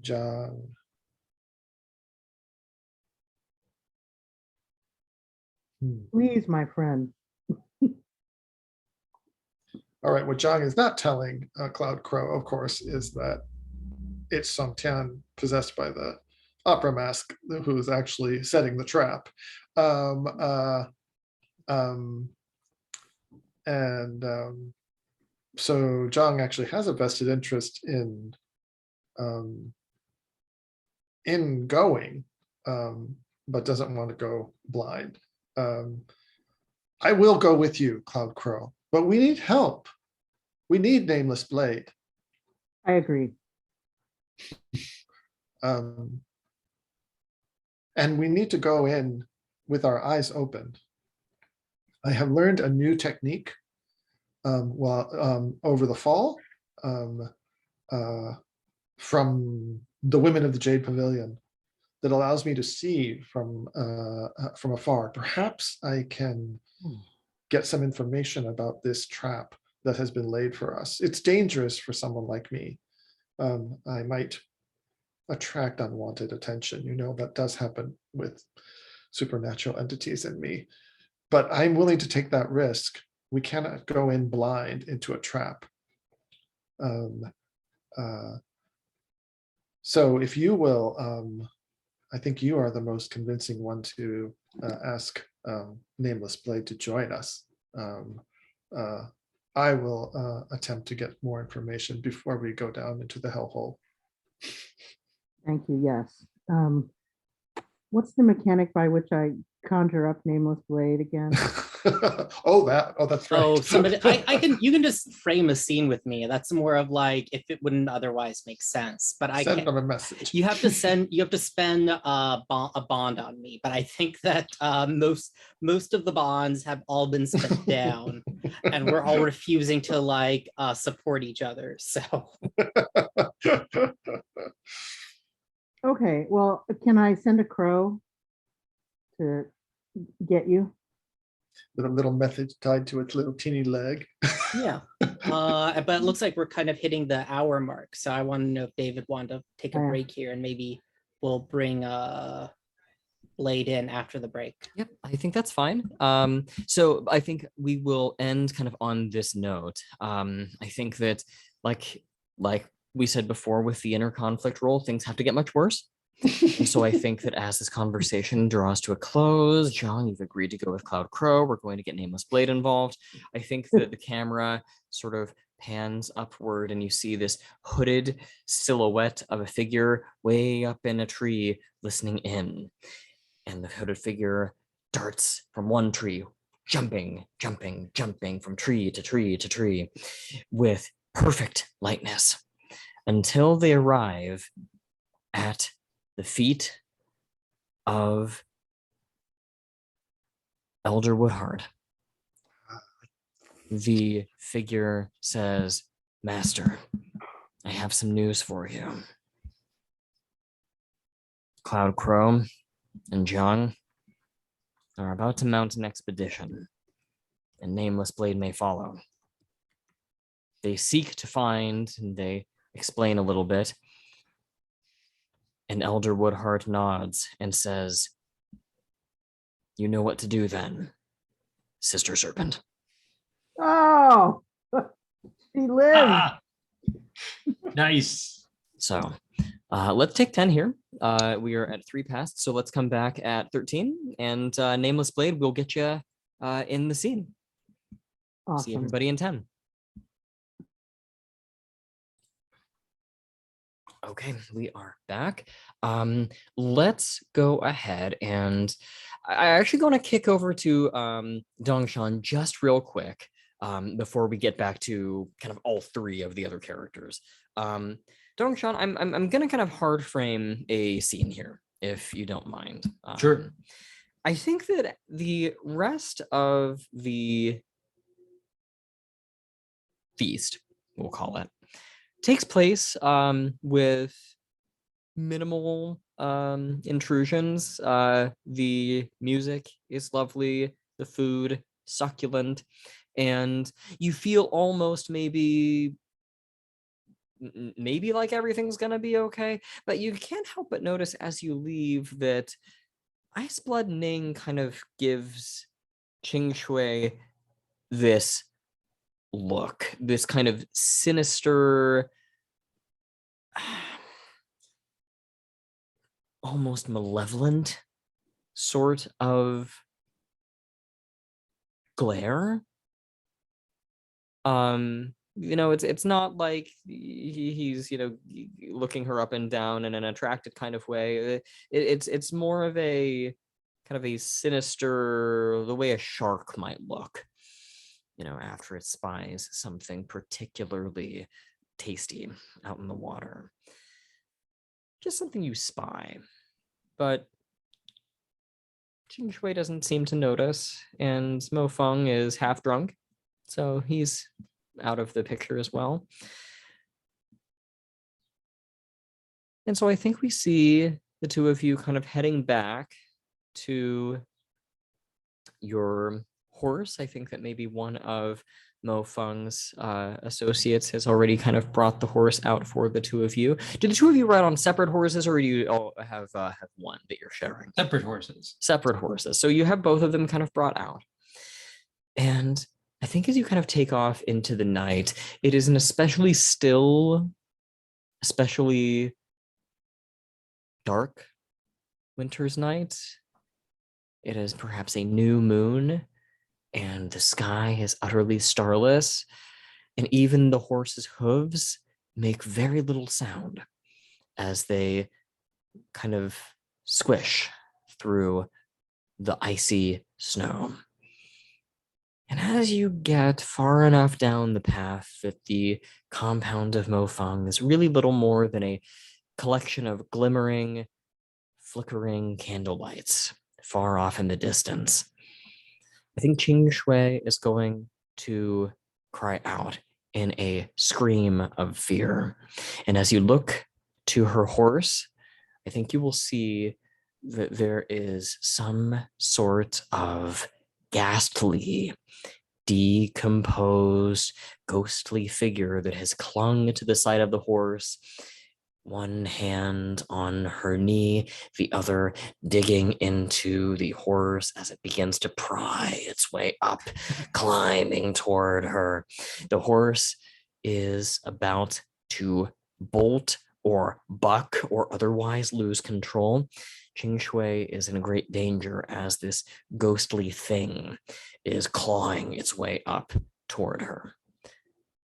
John. Please, my friend. All right, what Zhang is not telling Cloud Crow, of course, is that it's Song Tian possessed by the opera mask who is actually setting the trap. So Zhang actually has a vested interest in going, but doesn't want to go blind. I will go with you, Cloud Crow, but we need help. We need Nameless Blade. I agree. And we need to go in with our eyes open. I have learned a new technique over the fall from the women of the Jade Pavilion that allows me to see from afar. Perhaps I can get some information about this trap that has been laid for us. It's dangerous for someone like me. I might attract unwanted attention. You know, that does happen with supernatural entities in me. But I'm willing to take that risk. We cannot go in blind into a trap. So if you will, I think you are the most convincing one to ask Nameless Blade to join us. I will attempt to get more information before we go down into the hellhole. Thank you. Yes. What's the mechanic by which I conjure up Nameless Blade again? That's right. Oh, somebody, you can just frame a scene with me. That's more of like if it wouldn't otherwise make sense. But I Send can't. them a message. You have to spend a bond on me. But I think that most of the bonds have all been spent down, and we're all refusing to like support each other. So. Okay, well, can I send a crow to get you? With a little message tied to its little teeny leg. Yeah, but it looks like we're kind of hitting the hour mark. So I want to know if David wanted to take a break here, and maybe we'll bring Blade in after the break. Yep, I think that's fine. So I think we will end kind of on this note. I think that like we said before with the inner conflict roll, things have to get much worse. And so I think that as this conversation draws to a close, John, you've agreed to go with Cloud Crow. We're going to get Nameless Blade involved. I think that the camera sort of pans upward and you see this hooded silhouette of a figure way up in a tree listening in. And the hooded figure darts from one tree, jumping from tree to tree to tree with perfect lightness until they arrive at the feet of Elder Woodhard. The figure says, "Master, I have some news for you. Cloud Crow and Jiang are about to mount an expedition, and Nameless Blade may follow. They seek to find, and they explain a little bit, and Elder Woodhart nods and says, You know what to do then, Sister Serpent. Oh, she lives. Ah, nice. So let's take 10 here. We are at 3 past, so let's come back at 13. And Nameless Blade will get you in the scene. See Awesome. everybody in 10. Okay, we are back. Let's go ahead and I actually going to kick over to Dongshan just real quick before we get back to kind of all 3 of the other characters. Dongshan, I'm going to kind of hard frame a scene here, if you don't mind. Sure. I think that the rest of the feast, we'll call it, takes place with minimal intrusions. The music is lovely, the food succulent, and you feel almost maybe like everything's gonna be okay, but you can't help but notice as you leave that Iceblood Ning kind of gives Ching Shui this look, this kind of sinister, almost malevolent sort of glare. It's not like he's looking her up and down in an attracted kind of way. It's more of a kind of a sinister, the way a shark might look, after it spies something particularly tasty out in the water. Just something you spy, but Ching Shui doesn't seem to notice, and Mo Feng is half drunk, so he's out of the picture as well. And so I think we see the 2 of you kind of heading back to your horse. I think that maybe one of Mo Feng's associates has already kind of brought the horse out for the 2 of you. Do the 2 of you ride on separate horses, or do you all have one that you're sharing? Separate horses. Separate horses. So you have both of them kind of brought out. And I think as you kind of take off into the night, it is an especially still, especially dark winter's night. It is perhaps a new moon, and the sky is utterly starless, and even the horse's hooves make very little sound as they kind of squish through the icy snow. And as you get far enough down the path that the compound of Mo Feng is really little more than a collection of glimmering, flickering candlelights far off in the distance, I think Ching Shui is going to cry out in a scream of fear. And as you look to her horse, I think you will see that there is some sort of ghastly, decomposed, ghostly figure that has clung to the side of the horse, one hand on her knee, the other digging into the horse as it begins to pry its way up, climbing toward her. The horse is about to bolt or buck or otherwise lose control. Ching Shui is in great danger as this ghostly thing is clawing its way up toward her.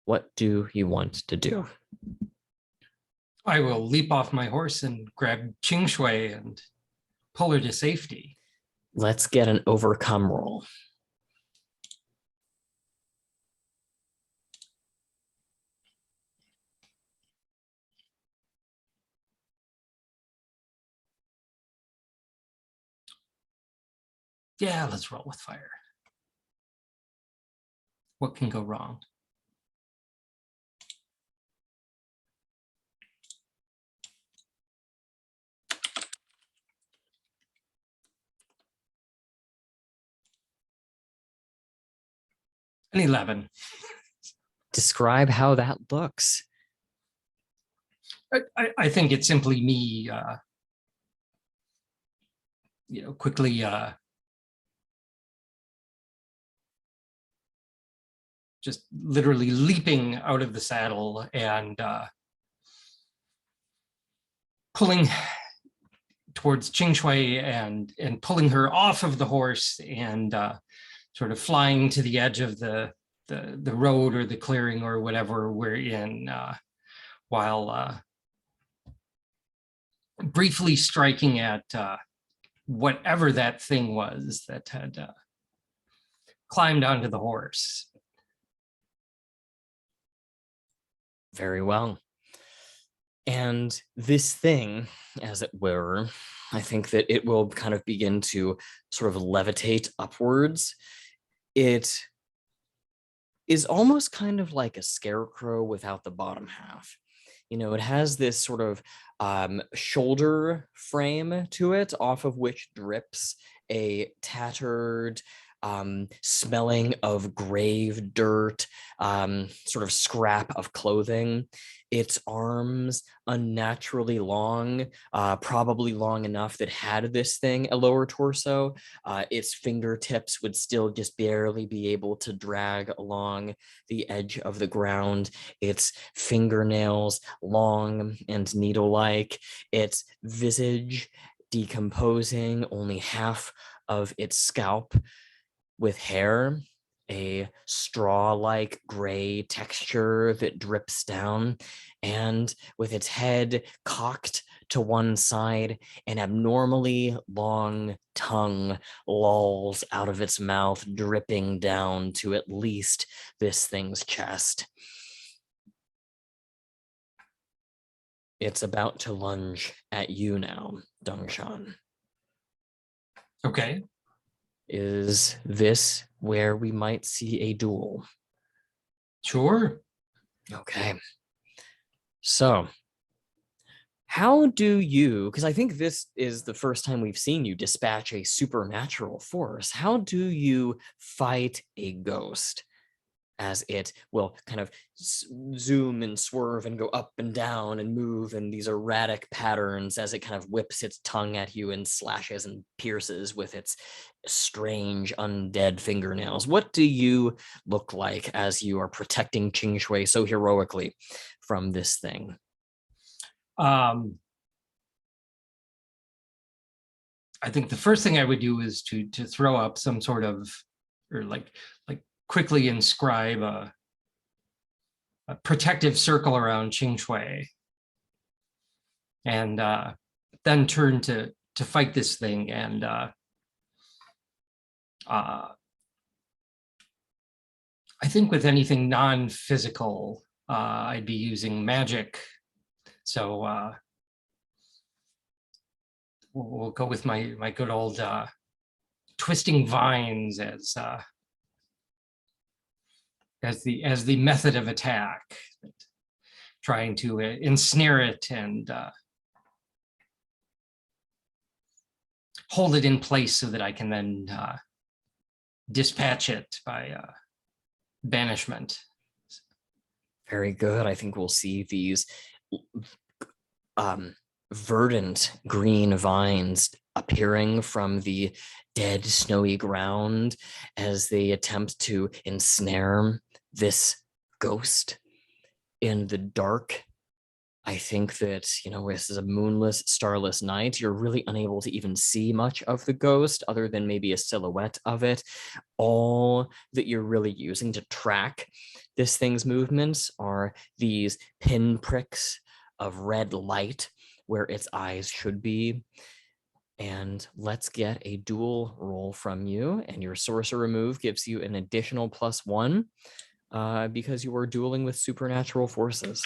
What do you want to do? I will leap off my horse and grab Ching Shui and pull her to safety. Let's get an overcome roll. Yeah, let's roll with fire. What can go wrong? An 11. Describe how that looks. I think it's simply me, quickly just literally leaping out of the saddle and pulling towards Ching Shui and pulling her off of the horse and sort of flying to the edge of the road or the clearing or whatever we're in, while briefly striking at whatever that thing was that had climbed onto the horse. Very well. And this thing, as it were, I think that it will kind of begin to sort of levitate upwards. It is almost kind of like a scarecrow without the bottom half. You know, it has this sort of shoulder frame to it, off of which drips a tattered, smelling of grave dirt, sort of scrap of clothing. Its arms unnaturally long, probably long enough that had this thing a lower torso, its fingertips would still just barely be able to drag along the edge of the ground. Its fingernails long and needle-like, its visage decomposing, only half of its scalp with hair, a straw-like gray texture that drips down, and with its head cocked to one side, an abnormally long tongue lolls out of its mouth, dripping down to at least this thing's chest. It's about to lunge at you now, Dongshan. Okay. Is this where we might see a duel? Sure. Okay. So, how do you, because I think this is the first time we've seen you dispatch a supernatural force, how do you fight a ghost as it will kind of zoom and swerve and go up and down and move in these erratic patterns as it kind of whips its tongue at you and slashes and pierces with its strange undead fingernails? What do you look like as you are protecting Ching Shui so heroically from this thing? I think the first thing I would do is to throw up some sort of, or like quickly inscribe a protective circle around Ching Shui, and then turn to fight this thing. And I think with anything non-physical, I'd be using magic. So we'll go with my good old twisting vines as the method of attack, trying to ensnare it and hold it in place so that I can then dispatch it by banishment. Very good. I think we'll see these verdant green vines appearing from the dead snowy ground as they attempt to ensnare this ghost in the dark. I think that, you know, this is a moonless, starless night. You're really unable to even see much of the ghost other than maybe a silhouette of it. All that you're really using to track this thing's movements are these pinpricks of red light where its eyes should be. And let's get a duel roll from you, and your sorcerer remove gives you an additional +1 because you are dueling with supernatural forces.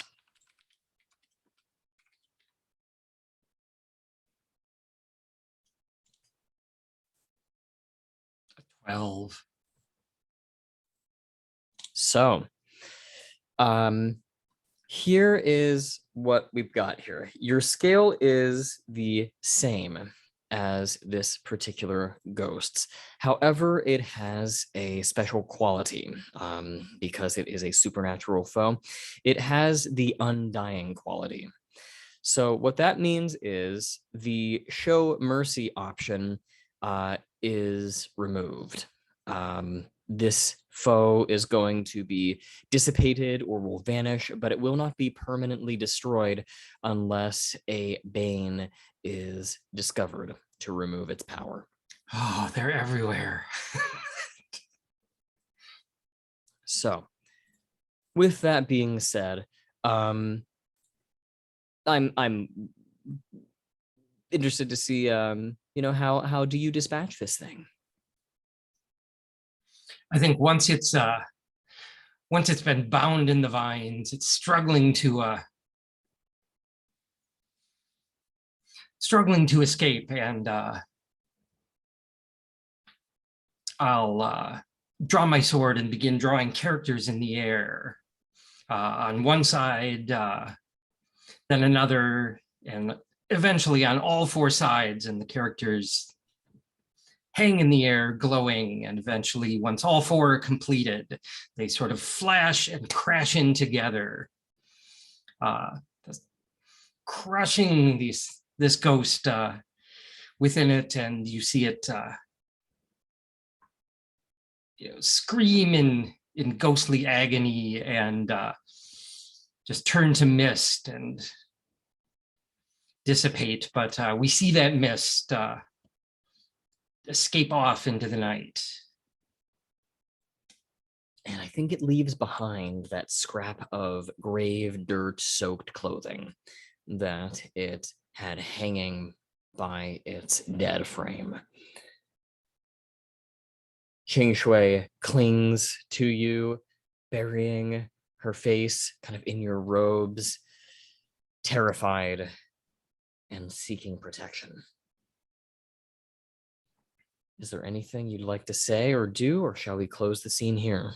A 12. So, here is what we've got here. Your scale is the same as this particular ghost's. However, it has a special quality because it is a supernatural foe. It has the undying quality. So what that means is the show mercy option is removed. This foe is going to be dissipated or will vanish, but it will not be permanently destroyed unless a bane is discovered to remove its power. Oh, they're everywhere. So, with that being said, I'm interested to see how do you dispatch this thing? I think once it's been bound in the vines, it's struggling to escape, and I'll draw my sword and begin drawing characters in the air. On one side, then another, and eventually on all four sides, and the characters hang in the air, glowing, and eventually, once all four are completed, they sort of flash and crash in together, crushing this ghost within it, and you see it scream in ghostly agony and just turn to mist and dissipate. But we see that mist escape off into the night. And I think it leaves behind that scrap of grave dirt-soaked clothing that it had hanging by its dead frame. Ching Shui clings to you, burying her face kind of in your robes, terrified and seeking protection. Is there anything you'd like to say or do, or shall we close the scene here?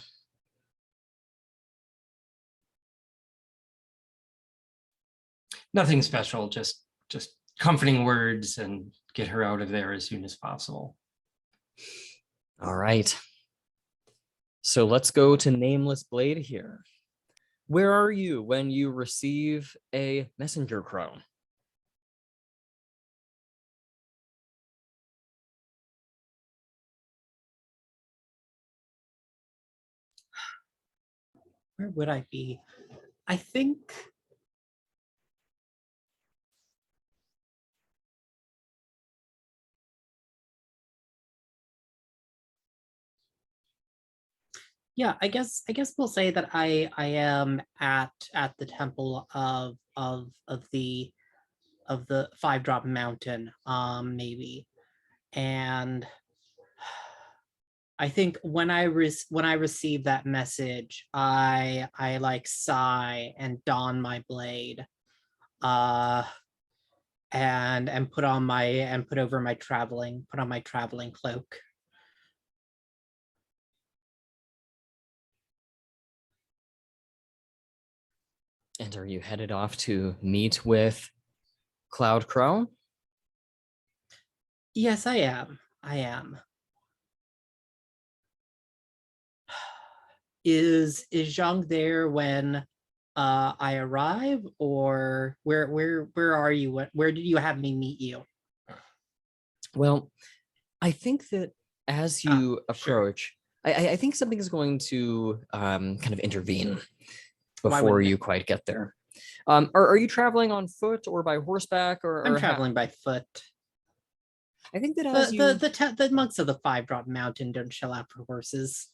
Nothing special, just comforting words and get her out of there as soon as possible. All right. So let's go to Nameless Blade here. Where are you when you receive a messenger crow? Where would I be? I think yeah, I guess we'll say that I am at the temple of the Five Drop Mountain, maybe. And I think when I receive that message, I like sigh and don my blade, and put on my traveling cloak. And are you headed off to meet with Cloud Crow? Yes, I am. Is Zhang there when I arrive, or where are you? Where did you have me meet you? Well, I think that as you approach, sure. I think something is going to kind of intervene Why before wouldn't you it? quite get there. Are you traveling on foot or by horseback, or I'm traveling by foot. I think that as you The monks of the Five Drop Mountain don't shell out for horses.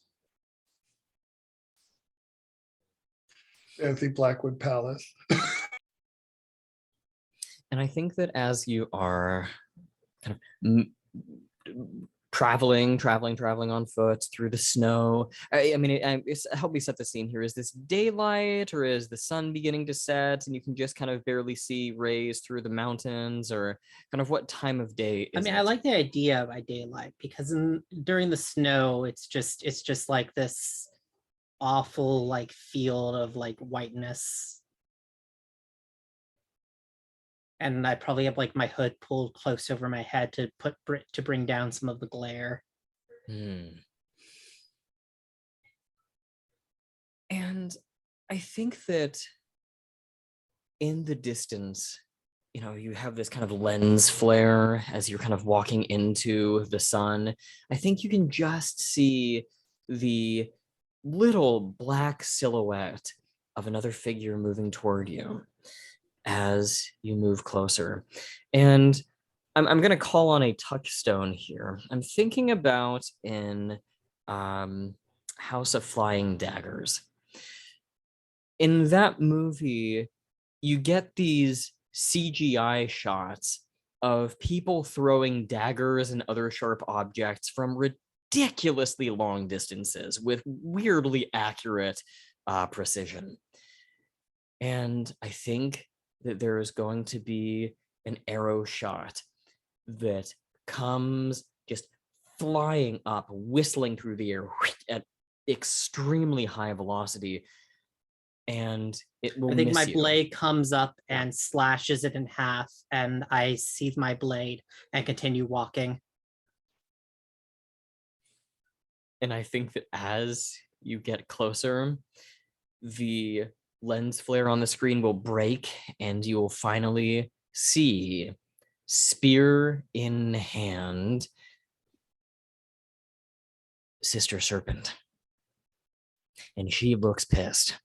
At the Blackwood Palace. and I think that as you are kind of traveling on foot through the snow. I mean, help me set the scene here. Is this daylight, or is the sun beginning to set and you can just kind of barely see rays through the mountains, or kind of what time of day is I mean, it? I like the idea by daylight, because during the snow, it's just like this awful like field of like whiteness. And I probably have like my hood pulled close over my head to bring down some of the glare. And I think that in the distance, you have this kind of lens flare as you're kind of walking into the sun. I think you can just see the little black silhouette of another figure moving toward you as you move closer. And I'm going to call on a touchstone here. I'm thinking about in House of Flying Daggers. In that movie, you get these CGI shots of people throwing daggers and other sharp objects from ridiculously long distances with weirdly accurate precision. And I think that there is going to be an arrow shot that comes just flying up, whistling through the air at extremely high velocity, and it will I think miss my you. blade comes up and slashes it in half, and I sheath my blade and continue walking. And I think that as you get closer, the lens flare on the screen will break, and you will finally see, spear in hand, Sister Serpent. And she looks pissed.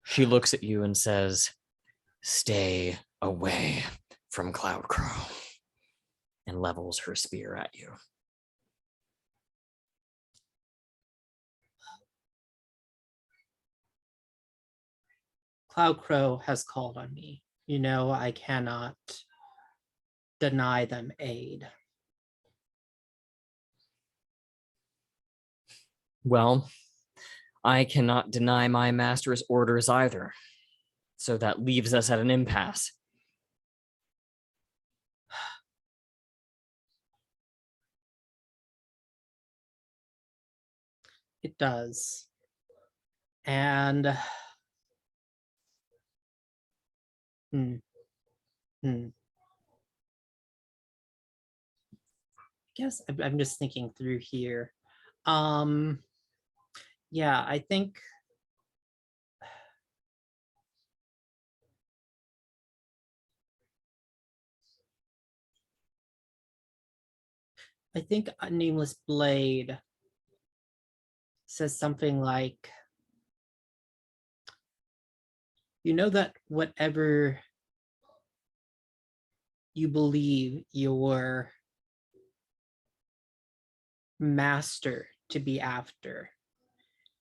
She looks at you and says, "Stay away from Cloud Crow," and levels her spear at you. Cloud Crow has called on me. You know, I cannot deny them aid. Well, I cannot deny my master's orders either. So that leaves us at an impasse. It does. And I guess I'm just thinking through here. Yeah, I think a Nameless Blade says something like, you know that whatever you believe your master to be after,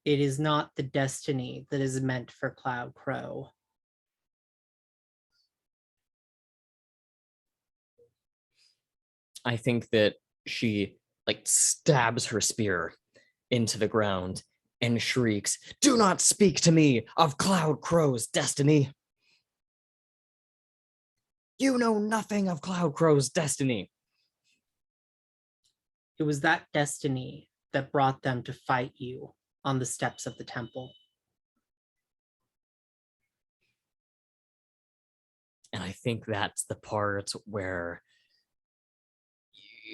it is not the destiny that is meant for Cloud Crow. I think that she stabs her spear into the ground and shrieks, "Do not speak to me of Cloud Crow's destiny. You know nothing of Cloud Crow's destiny." It was that destiny that brought them to fight you on the steps of the temple. And I think that's the part where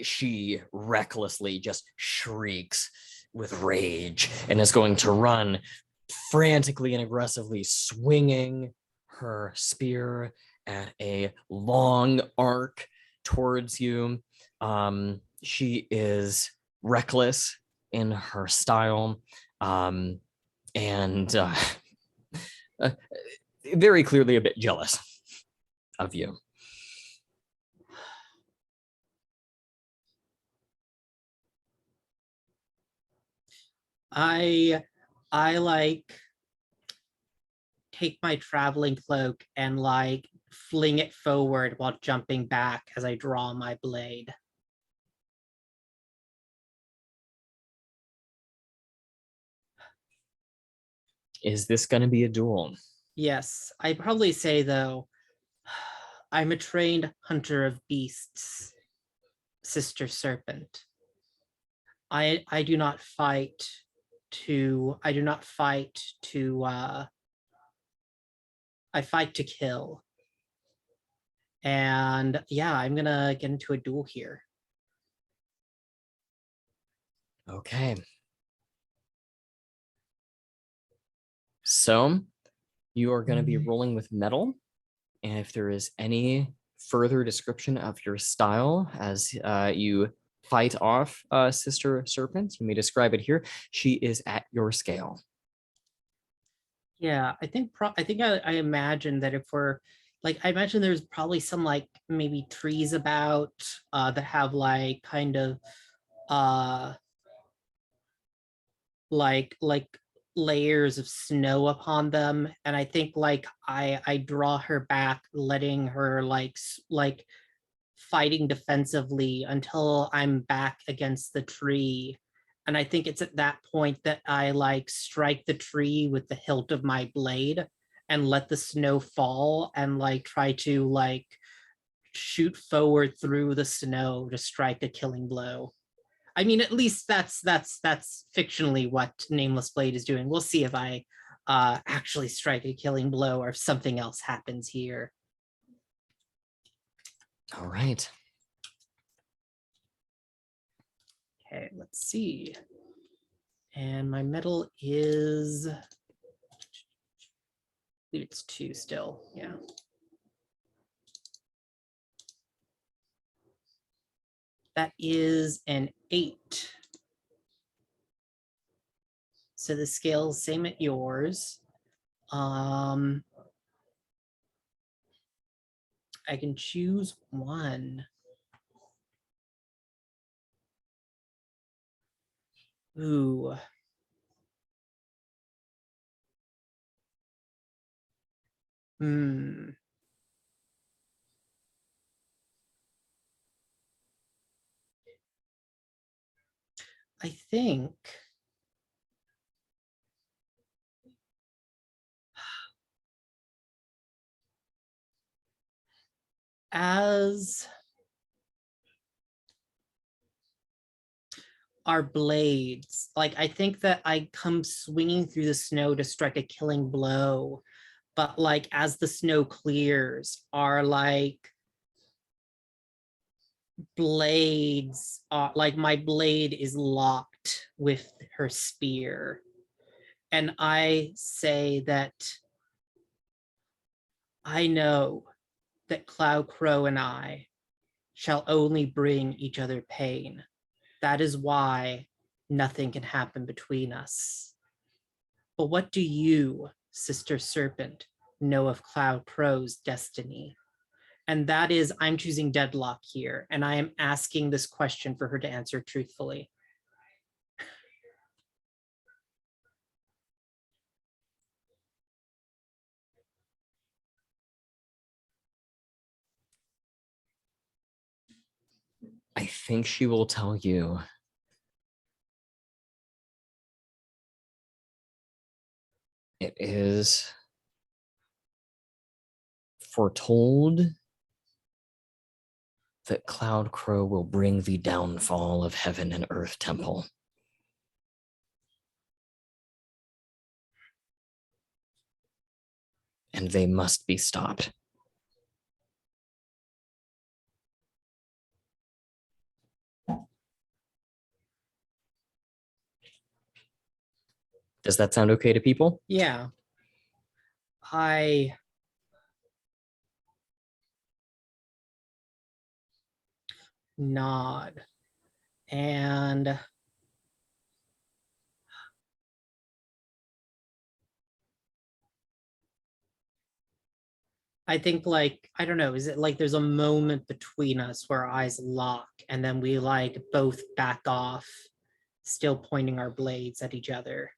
she recklessly just shrieks with rage and is going to run frantically and aggressively, swinging her spear at a long arc towards you. She is reckless in her style, and very clearly a bit jealous of you. I take my traveling cloak and fling it forward while jumping back as I draw my blade. Is this going to be a duel? Yes, I'd probably say though, I'm a trained hunter of beasts, Sister Serpent. I do not fight to I fight to kill. And yeah, I'm gonna get into a duel here. Okay. So you are going to be rolling with metal. And if there is any further description of your style as you fight off Sister Serpent. You may describe it here. She is at your scale. Yeah, I think I imagine that if we're like, I imagine there's probably some like maybe trees about that have like kind of uh like layers of snow upon them, and I think like I draw her back, letting her like fighting defensively until I'm back against the tree. And I think it's at that point that I like strike the tree with the hilt of my blade and let the snow fall and like try to like shoot forward through the snow to strike a killing blow. I mean, at least that's fictionally what Nameless Blade is doing. We'll see if I actually strike a killing blow or if something else happens here. All right. Okay, let's see. And my metal is, I believe it's 2 still, yeah. That is an 8. So the scale's same at yours. I can choose one. Ooh. I think as our blades, like I think that I come swinging through the snow to strike a killing blow, but like as the snow clears, our like blades are like, my blade is locked with her spear, and I say that I know that Cloud Crow and I shall only bring each other pain. That is why nothing can happen between us. But what do you, Sister Serpent, know of Cloud Crow's destiny? And that is, I'm choosing deadlock here, and I am asking this question for her to answer truthfully. I think she will tell you it is foretold that Cloud Crow will bring the downfall of Heaven and Earth Temple. And they must be stopped. Does that sound okay to people? Yeah. I nod, and I think like, I don't know, is it like there's a moment between us where our eyes lock and then we like both back off, still pointing our blades at each other?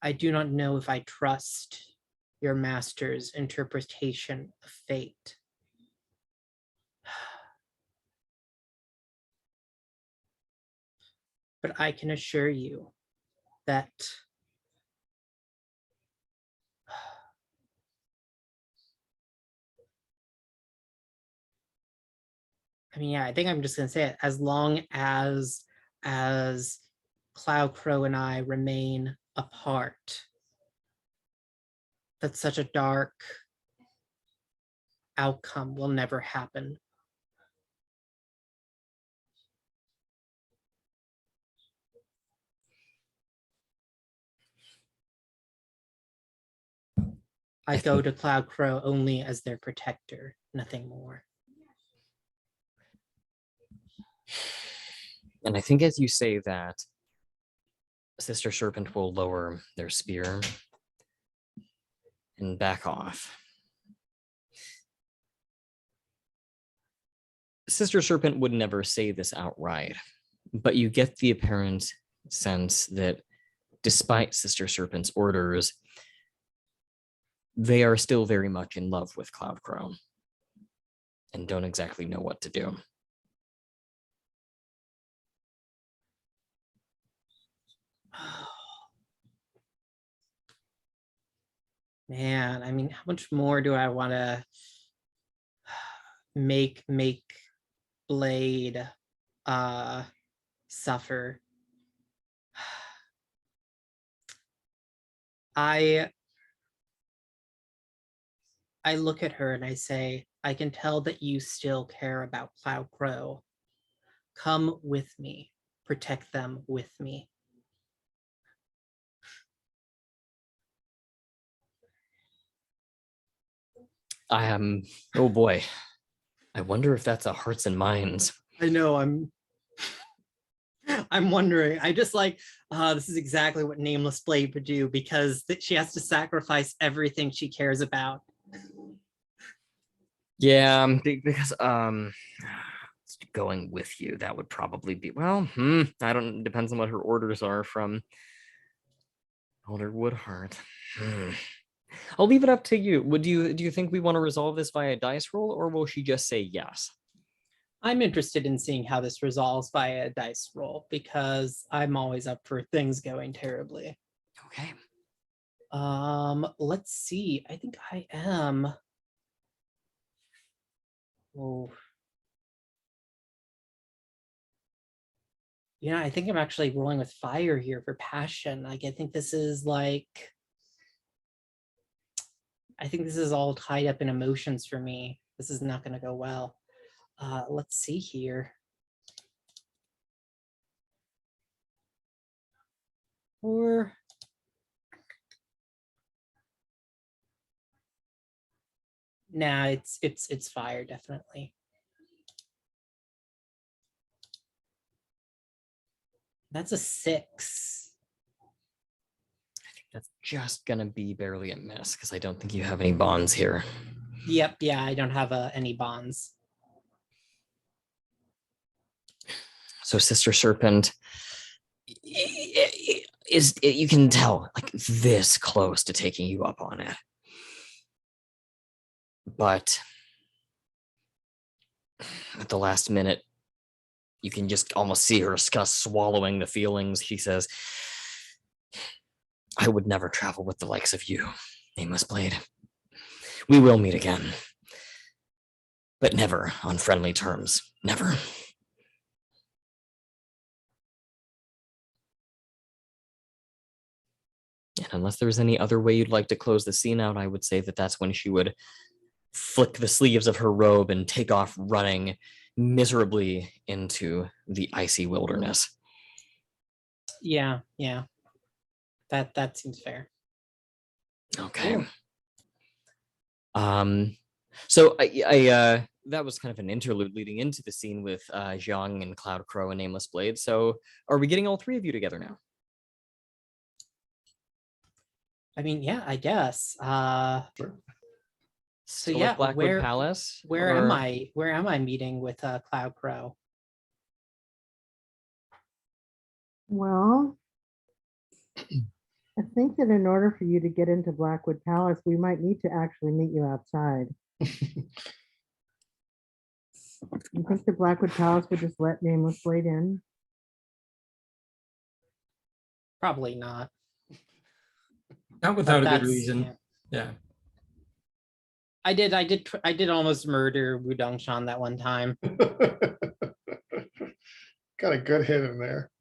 I do not know if I trust your master's interpretation of fate. But I can assure you that I mean, yeah, I think I'm just gonna say it. As long as Cloud Crow and I remain apart, that such a dark outcome will never happen. I go to Cloud Crow only as their protector. nothing more. And I think as you say that, Sister Serpent will lower their spear and back off. Sister Serpent would never say this outright, but you get the apparent sense that despite Sister Serpent's orders, they are still very much in love with Cloudcrow and don't exactly know what to do. Man, I mean, how much more do I want to make Blade suffer? I look at her and I say, I can tell that you still care about Cloudcrow. Come with me. Protect them with me. I am, oh boy, I wonder if that's a hearts and minds. I know, I'm wondering. I just like, this is exactly what Nameless Blade would do, because she has to sacrifice everything she cares about. Yeah, because going with you, that would probably be, well, I don't, depends on what her orders are from Elder Woodheart. I'll leave it up to you. Do you think we want to resolve this via dice roll, or will she just say yes? I'm interested in seeing how this resolves via a dice roll, because I'm always up for things going terribly. Okay. Let's see. I think I am. Oh. Yeah, I think I'm actually rolling with fire here for passion. Like, I think this is all tied up in emotions for me. This is not going to go well. Let's see here. Or nah, it's fire, definitely. That's a 6. I think that's just gonna be barely a miss because I don't think you have any bonds here. Yep, yeah, I don't have any bonds. So Sister Serpent is, you can tell, like this close to taking you up on it. But at the last minute, you can just almost see her swallowing the feelings. She says, I would never travel with the likes of you, Nameless Blade. We will meet again, but never on friendly terms. Never. And unless there's any other way you'd like to close the scene out, I would say that that's when she would flick the sleeves of her robe and take off running miserably into the icy wilderness. Yeah. That seems fair. Okay. Cool. So I that was kind of an interlude leading into the scene with Jiang and Cloudcrow and Nameless Blade. So are we getting all three of you together now? I mean, yeah, I guess. Sure. So Still yeah, at Blackwood Palace? Where am I? Where am I meeting with Cloudcrow? Well, I think that in order for you to get into Blackwood Palace, we might need to actually meet you outside. You think the Blackwood Palace would just let Nameless Blade in? Probably not. Not without a good That's- reason. Yeah. I did almost murder Wu Dongshan that one time. Got a good hit in there.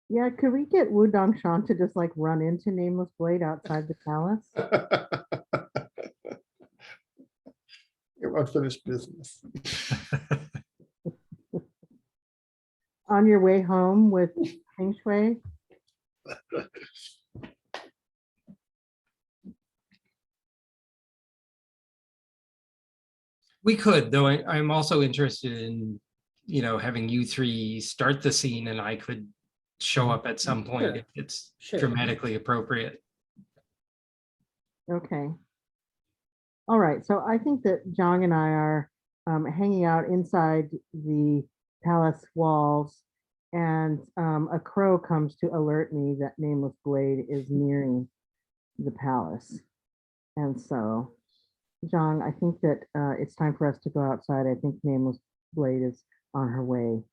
Yeah, could we get Wu Dongshan to just like run into Nameless Blade outside the palace? Your unfinished business. On your way home with Feng Shui? We could, though I'm also interested in, having you three start the scene and I could show up at some point Sure. if it's Sure. dramatically appropriate. Okay. All right. So I think that Zhang and I are hanging out inside the palace walls, and a crow comes to alert me that Nameless Blade is nearing the palace. And so, Zhang, I think that it's time for us to go outside. I think Nameless Blade is on her way.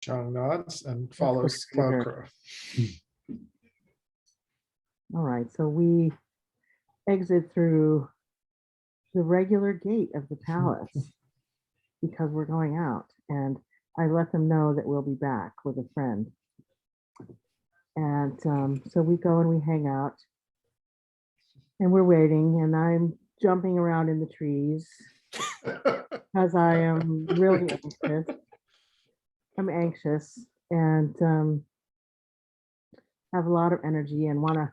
John nods and follows her. Cloudcrow. All right, so we exit through the regular gate of the palace because we're going out, and I let them know that we'll be back with a friend. And so we go and we hang out, and we're waiting, and I'm jumping around in the trees because I am really anxious. I'm anxious and have a lot of energy and want to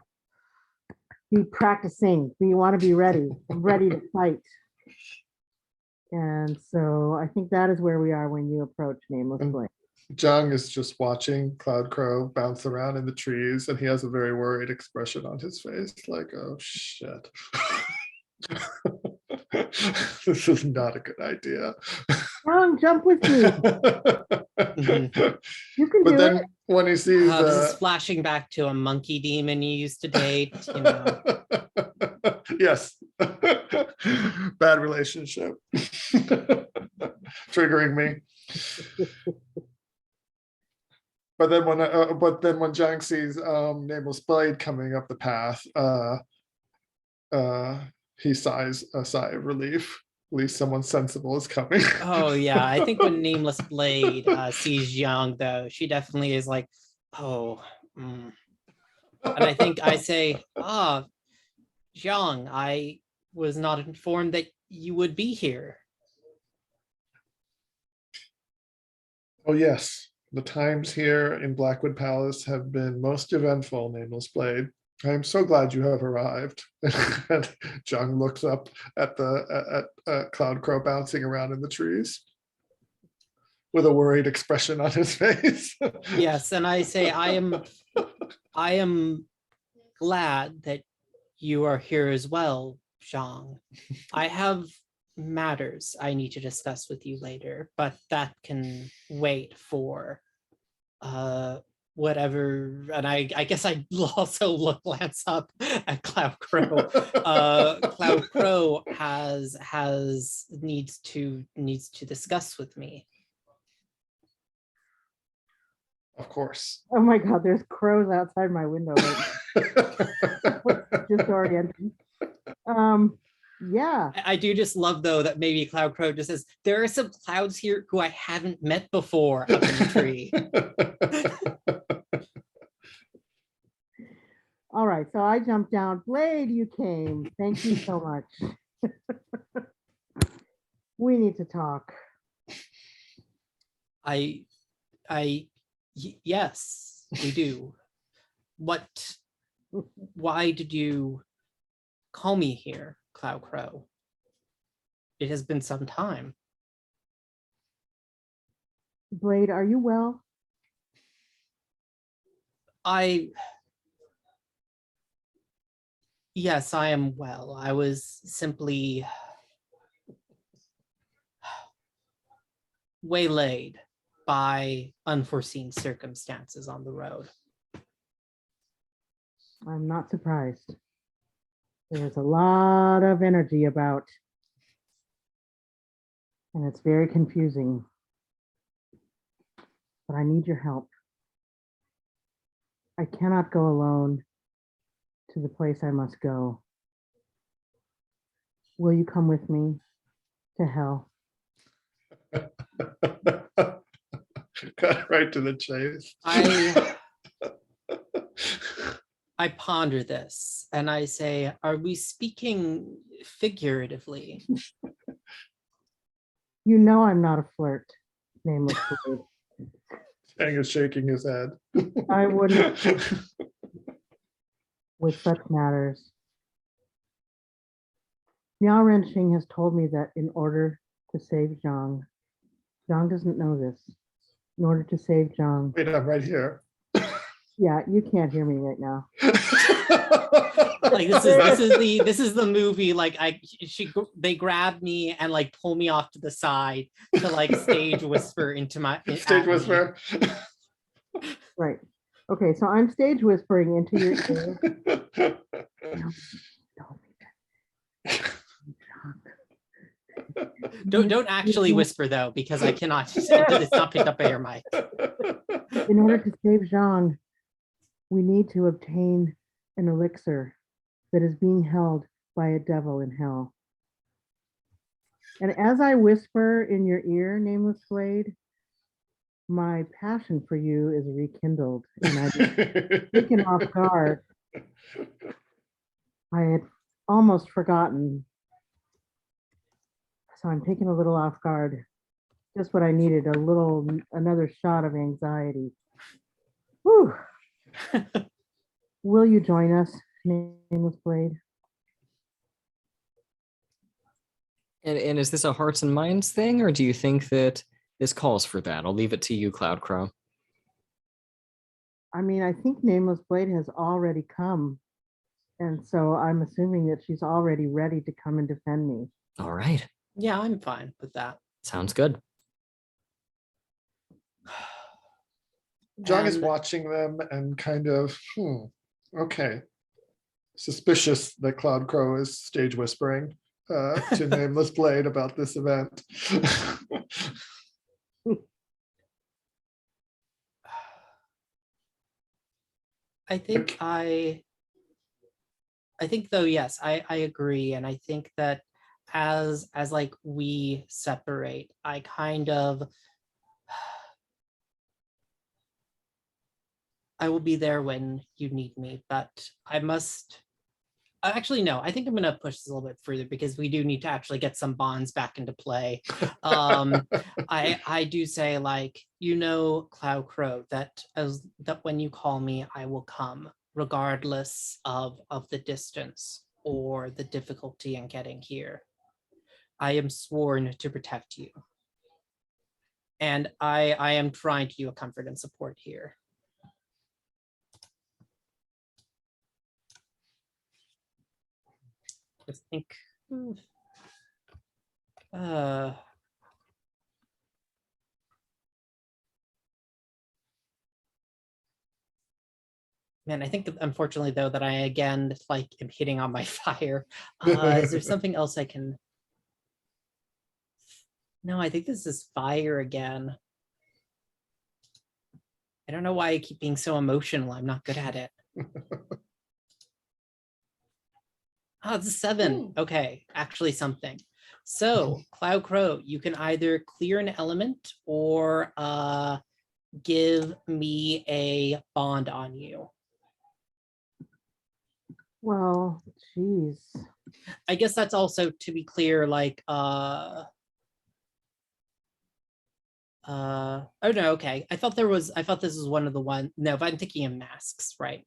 be practicing. We want to be ready. I'm ready to fight. And so I think that is where we are when you approach Nameless Blade. Jiang is just watching Cloudcrow bounce around in the trees, and he has a very worried expression on his face, like, oh shit. This is not a good idea. Jiang, jump with me. You can But do then it. when he sees This is flashing back to a monkey demon you used to date, yes. Bad relationship. Triggering me. But then when Jiang sees Nameless Blade coming up the path, he sighs a sigh of relief. At least someone sensible is coming. Oh yeah, I think when Nameless Blade sees Jiang, though, she definitely is like, oh. And I think I say, Jiang, I was not informed that you would be here. Oh yes, the times here in Blackwood Palace have been most eventful, Nameless Blade. I am so glad you have arrived. And Jiang looks up at Cloudcrow bouncing around in the trees with a worried expression on his face. Yes, and I say, I am glad that you are here as well, Jiang. I have matters I need to discuss with you later, but that can wait for whatever. And I guess I also glance up at Cloudcrow. Cloudcrow needs to discuss with me. Of course. Oh my God, there's crows outside my window. Disorienting. Yeah. I do just love, though, that maybe Cloudcrow just says, there are some clouds here who I haven't met before up in the tree. All right, so I jumped down. Blade, you came. Thank you so much. We need to talk. Yes, we do. Why did you call me here, Cloudcrow? It has been some time. Blade, are you well? Yes, I am well. I was simply waylaid by unforeseen circumstances on the road. I'm not surprised. There's a lot of energy about, and it's very confusing. But I need your help. I cannot go alone to the place I must go. Will you come with me to hell? Cut right to the chase. I ponder this and I say, are we speaking figuratively? You know I'm not a flirt, Nameless Blade. Chang is shaking his head. I wouldn't with such matters. Miao Renqing has told me that in order to save Zhang, Zhang doesn't know this. In order to save Zhang, Wait, I'm right here. yeah, you can't hear me right now. Like this is the movie. Like they grab me and like pull me off to the side to like stage whisper into my Stage whisper. Right. Okay, so I'm stage whispering into your ear. Don't actually whisper though, because I cannot. It's not picked up by your mic. In order to save Zhang, we need to obtain an elixir that is being held by a devil in hell. And as I whisper in your ear, Nameless Blade, my passion for you is rekindled, and I'm taken off guard. I had almost forgotten, so I'm taken a little off guard. Just what I needed, another shot of anxiety. Whew. Will you join us, Nameless Blade? And is this a hearts and minds thing, or do you think that this calls for that? I'll leave it to you, Cloud Crow. I mean, I think Nameless Blade has already come. And so I'm assuming that she's already ready to come and defend me. All right. Yeah, I'm fine with that. Sounds good. Zhang is And- watching them and kind of, okay. Suspicious that Cloud Crow is stage whispering to Nameless Blade about this event. I think though, yes, I agree. And I think that as like we separate, I kind of I will be there when you need me, but I must actually no, I think I'm gonna push this a little bit further because we do need to actually get some bonds back into play. I do say, like, Cloud Crow, that when you call me, I will come, regardless of the distance or the difficulty in getting here. I am sworn to protect you. And I am trying to do a comfort and support here. Just think, man, I think that unfortunately though that I again like am hitting on my fire. Is there something else I can? No, I think this is fire again. I don't know why I keep being so emotional. I'm not good at it. Oh, it's a 7. Okay, actually something. So, Cloud Crow, you can either clear an element or give me a bond on you. Well, geez. I guess that's also, to be clear, like oh no, okay. I thought this was one of the one. No, if I'm thinking of masks, right?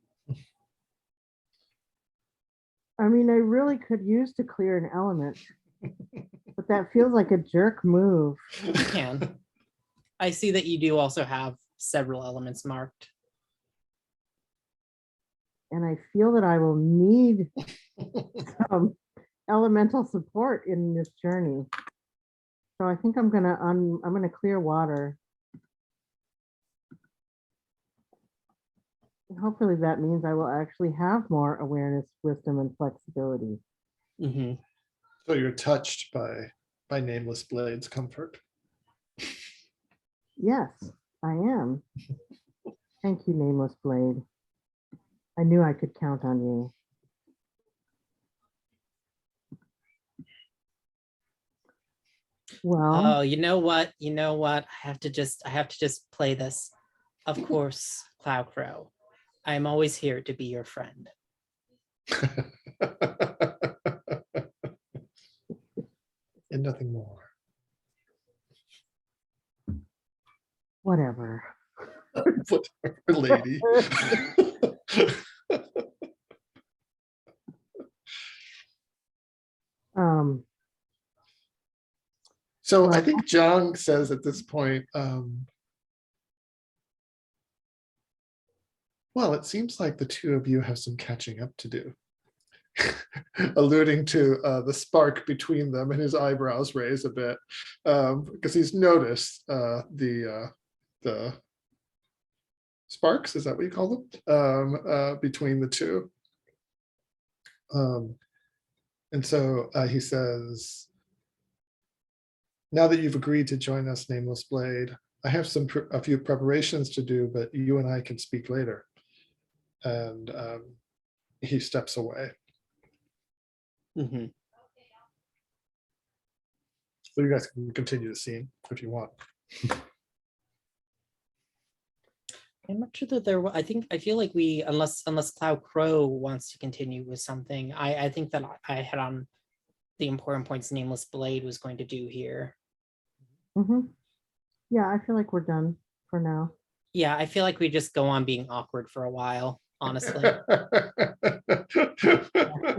I mean, I really could use to clear an element, but that feels like a jerk move. You can. I see that you do also have several elements marked. And I feel that I will need some elemental support in this journey. So I think I'm gonna clear water. And hopefully that means I will actually have more awareness, wisdom, and flexibility. Mm-hmm. So you're touched by Nameless Blade's comfort. Yes, I am. Thank you, Nameless Blade. I knew I could count on you. Well, Oh, you know what? I have to just play this. Of course, Cloud Crow. I'm always here to be your friend. And nothing more. whatever. Whatever, lady. So I Well, think Jiang says at this point, well, it seems like the two of you have some catching up to do. Alluding to the spark between them, and his eyebrows raise a bit because he's noticed the sparks, is that what you call them, between the two. And so he says, now that you've agreed to join us, Nameless Blade, I have a few preparations to do, but you and I can speak later. And he steps away. Mm-hmm. So you guys can continue the scene if you want. I'm not sure that I feel like we, unless Cloud Crow wants to continue with something, I think that I had on the important points Nameless Blade was going to do here. mhm. Yeah, I feel like we're done for now. Yeah, I feel like we just go on being awkward for a while, honestly. I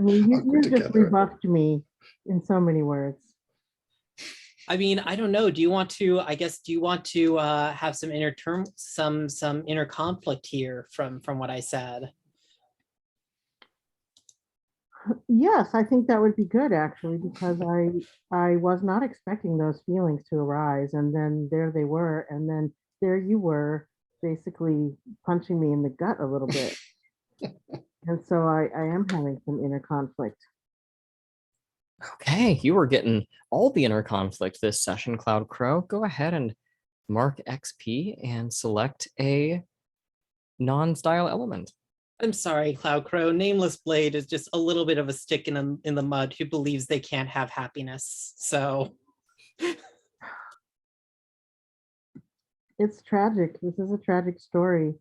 mean, you just rebuffed me in so many words. I mean, I don't know. Do you want to have some inner conflict here from what I said? Yes, I think that would be good actually, because I was not expecting those feelings to arise, and then there they were, and then there you were basically punching me in the gut a little bit. And so I am having some inner conflict. Okay, you were getting all the inner conflict this session, Cloud Crow. Go ahead and mark XP and select a non-style element. I'm sorry, Cloud Crow. Nameless Blade is just a little bit of a stick in the mud who believes they can't have happiness. So It's tragic. This is a tragic story.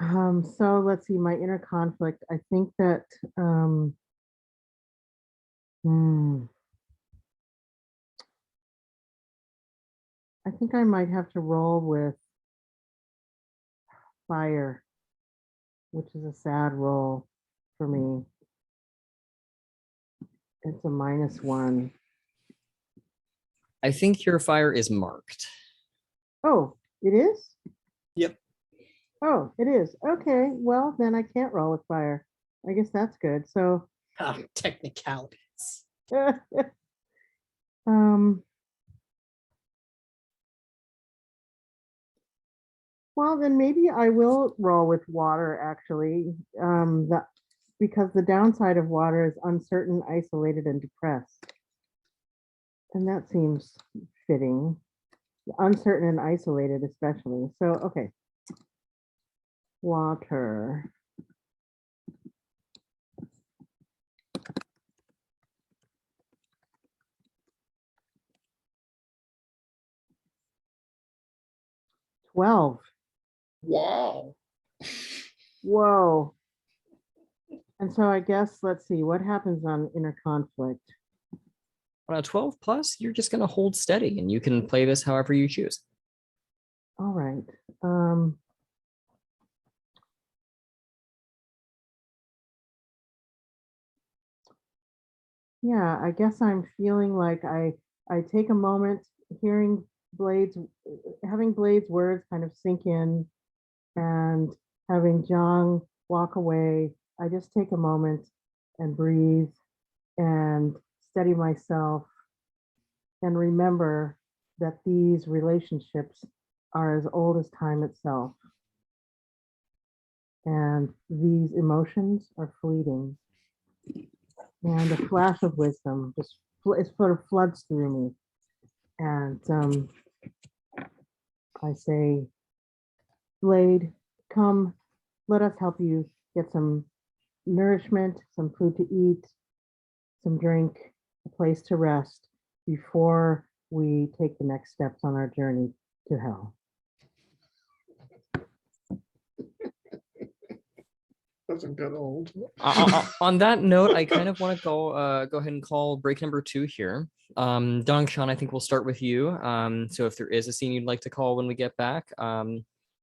So let's see, my inner conflict. I think that I think I might have to roll with fire, which is a sad roll for me. It's a -1. I think your fire is marked. Oh, it is? Yep. Oh, it is. Okay, well, then I can't roll with fire. I guess that's good. So, technicalities. well, then maybe I will roll with water actually. Because the downside of water is uncertain, isolated, and depressed. And that seems fitting. Uncertain and isolated, especially. So, okay. Water. $12. Wow. Whoa. And so I guess, let's see, what happens on inner conflict? On a 12 plus, you're just going to hold steady and you can play this however you choose. All right. Yeah, I guess I'm feeling like I take a moment hearing having Blade's words kind of sink in, and having Jiang walk away. I just take a moment and breathe and steady myself and remember that these relationships are as old as time itself. And these emotions are fleeting. And a flash of wisdom just it sort of floods through me. And I say, Blade, come, let us help you get some nourishment, some food to eat, some drink, a place to rest before we take the next steps on our journey to hell. Doesn't get old. On that note, I kind of want to go ahead and call break number 2 here. Dongshan, I think we'll start with you. So if there is a scene you'd like to call when we get back,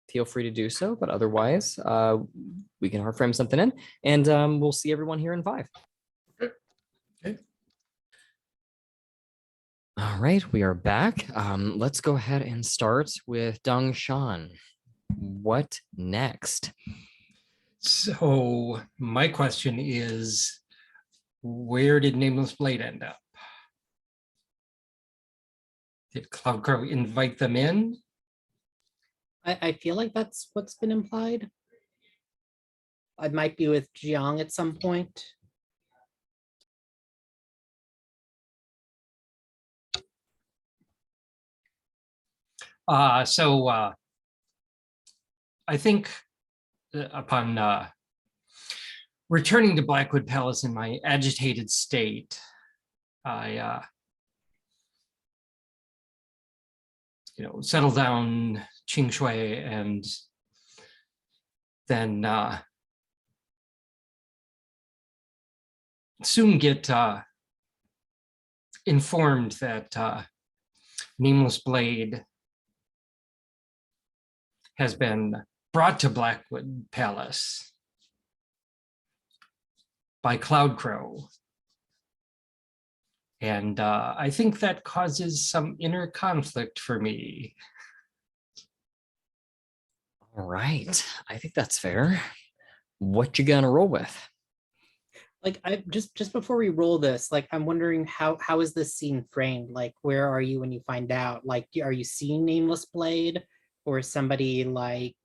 feel free to do so. But otherwise, we can hard frame something in, and we'll see everyone here in 5. All right, we are back. Let's go ahead and start with Dongshan. What next? So my question is, where did Nameless Blade end up? Did Cloudcrow invite them in? I feel like that's what's been implied. I might be with Jiang at some point. So I think upon returning to Blackwood Palace in my agitated state, I settle down Ching Shui and then soon get informed that Nameless Blade has been brought to Blackwood Palace by Cloudcrow. And I think that causes some inner conflict for me. All right, I think that's fair. What you gonna roll with? Like I just before we roll this, like I'm wondering how is this scene framed? Like where are you when you find out? Like are you seeing Nameless Blade or is somebody like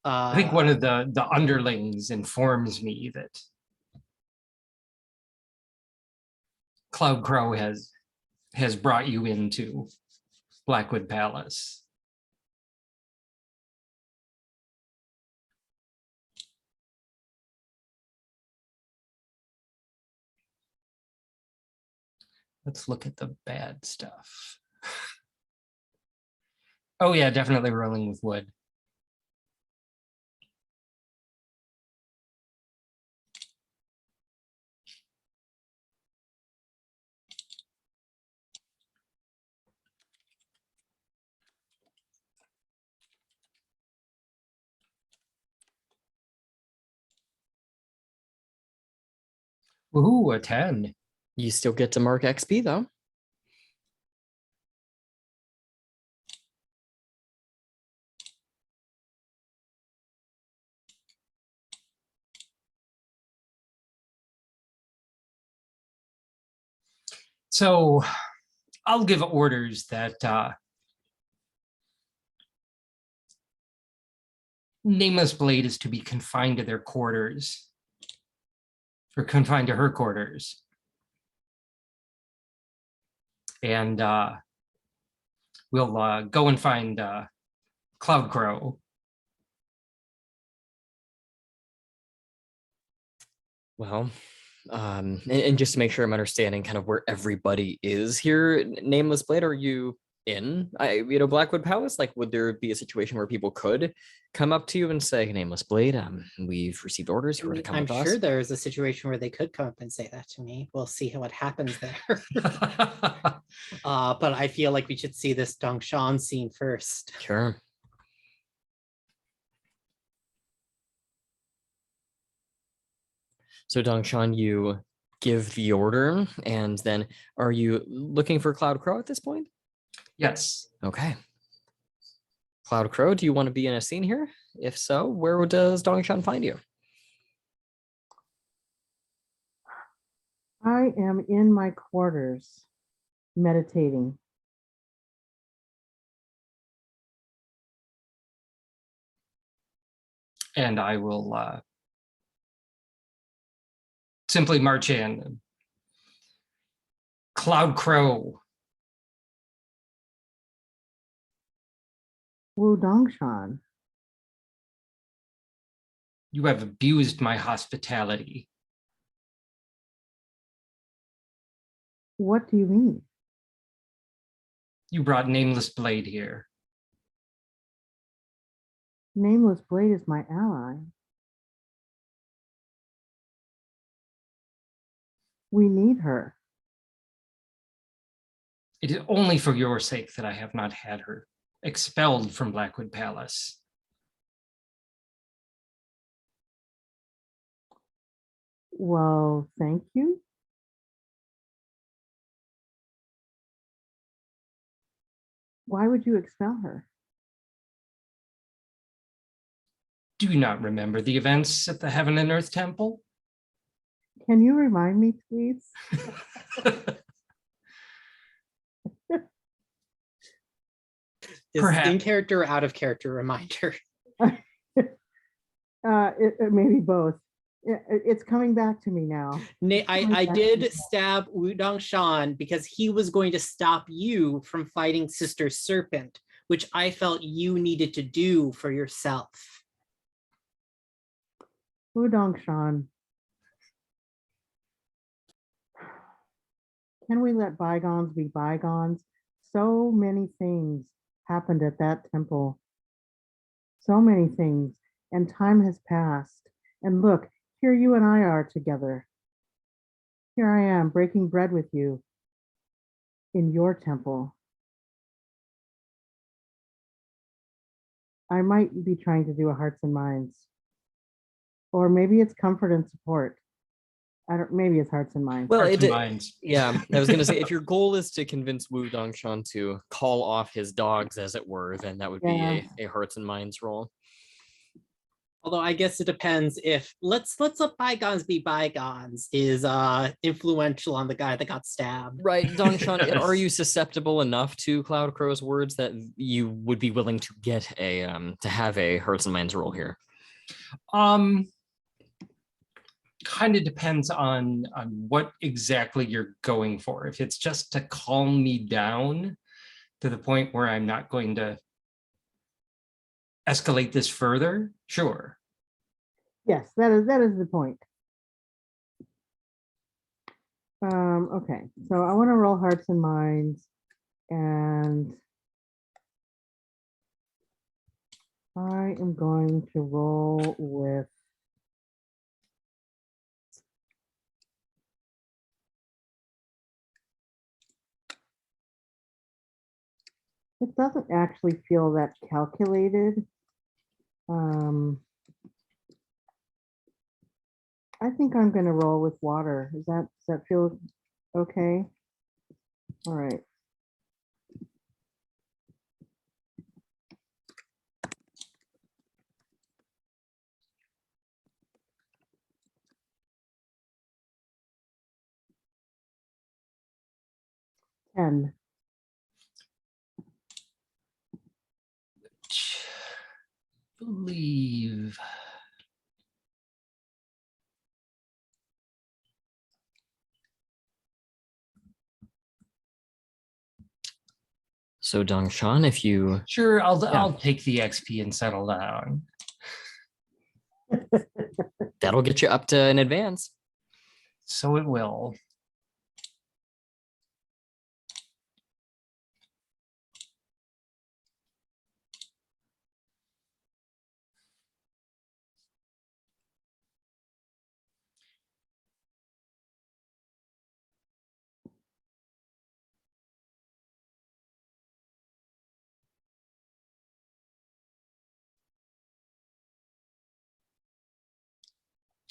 I think one of the underlings informs me that Cloudcrow has brought you into Blackwood Palace. Let's look at the bad stuff. Oh yeah, definitely rolling with wood. Woohoo, a 10. You still get to mark XP though. So I'll give orders that Nameless Blade is to be confined to their quarters, or confined to her quarters. And we'll go and find Cloudcrow. Well, and just to make sure I'm understanding kind of where everybody is here, Nameless Blade, are you in, Blackwood Palace? Like, would there be a situation where people could come up to you and say, Nameless Blade, we've received orders, you were to come I'm with sure us? there's a situation where they could come up and say that to me. We'll see what happens there. But I feel like we should see this Dongshan scene first. Sure. So Dongshan, you give the order, and then are you looking for Cloudcrow at this point? Yes. Okay. Cloudcrow, do you want to be in a scene here? If so, where does Dongshan find you? I am in my quarters meditating. And I will simply march in. Cloudcrow. Wu Dongshan. You have abused my hospitality. What do you mean? You brought Nameless Blade here. Nameless Blade is my ally. We need her. It is only for your sake that I have not had her expelled from Blackwood Palace. Well, thank you. Why would you expel her? Do you not remember the events at the Heaven and Earth Temple? Can you remind me, please? Is Perhaps. in character or out of character reminder? Maybe both. It's coming back to me now. I did stab Wu Dongshan because he was going to stop you from fighting Sister Serpent, which I felt you needed to do for yourself. Wu Dongshan. Can we let bygones be bygones? So many things happened at that temple. So many things. And time has passed. And look, here you and I are together. Here I am breaking bread with you in your temple. I might be trying to do a hearts and minds. Or maybe it's comfort and support. Maybe it's hearts and minds. Well, Hearts and minds. yeah, I was going to say, if your goal is to convince Wu Dongshan to call off his dogs, as it were, then that would be a hearts and minds roll. Although I guess it depends if let's let bygones be bygones is influential on the guy that got stabbed. Right, Dongshan, are you susceptible enough to Cloud Crow's words that you would be willing to get a to have a hearts and minds roll here? Kind of depends on what exactly you're going for. If it's just to calm me down to the point where I'm not going to escalate this further, sure. Yes, that is the point. Okay, so I want to roll hearts and minds, and I am going to roll with it doesn't actually feel that calculated. I think I'm going to roll with water. Does that feel okay? All right. Ten. Believe. So Dongshan, if you Sure, I'll take the XP and settle down. that'll get you up to an advance. So it will.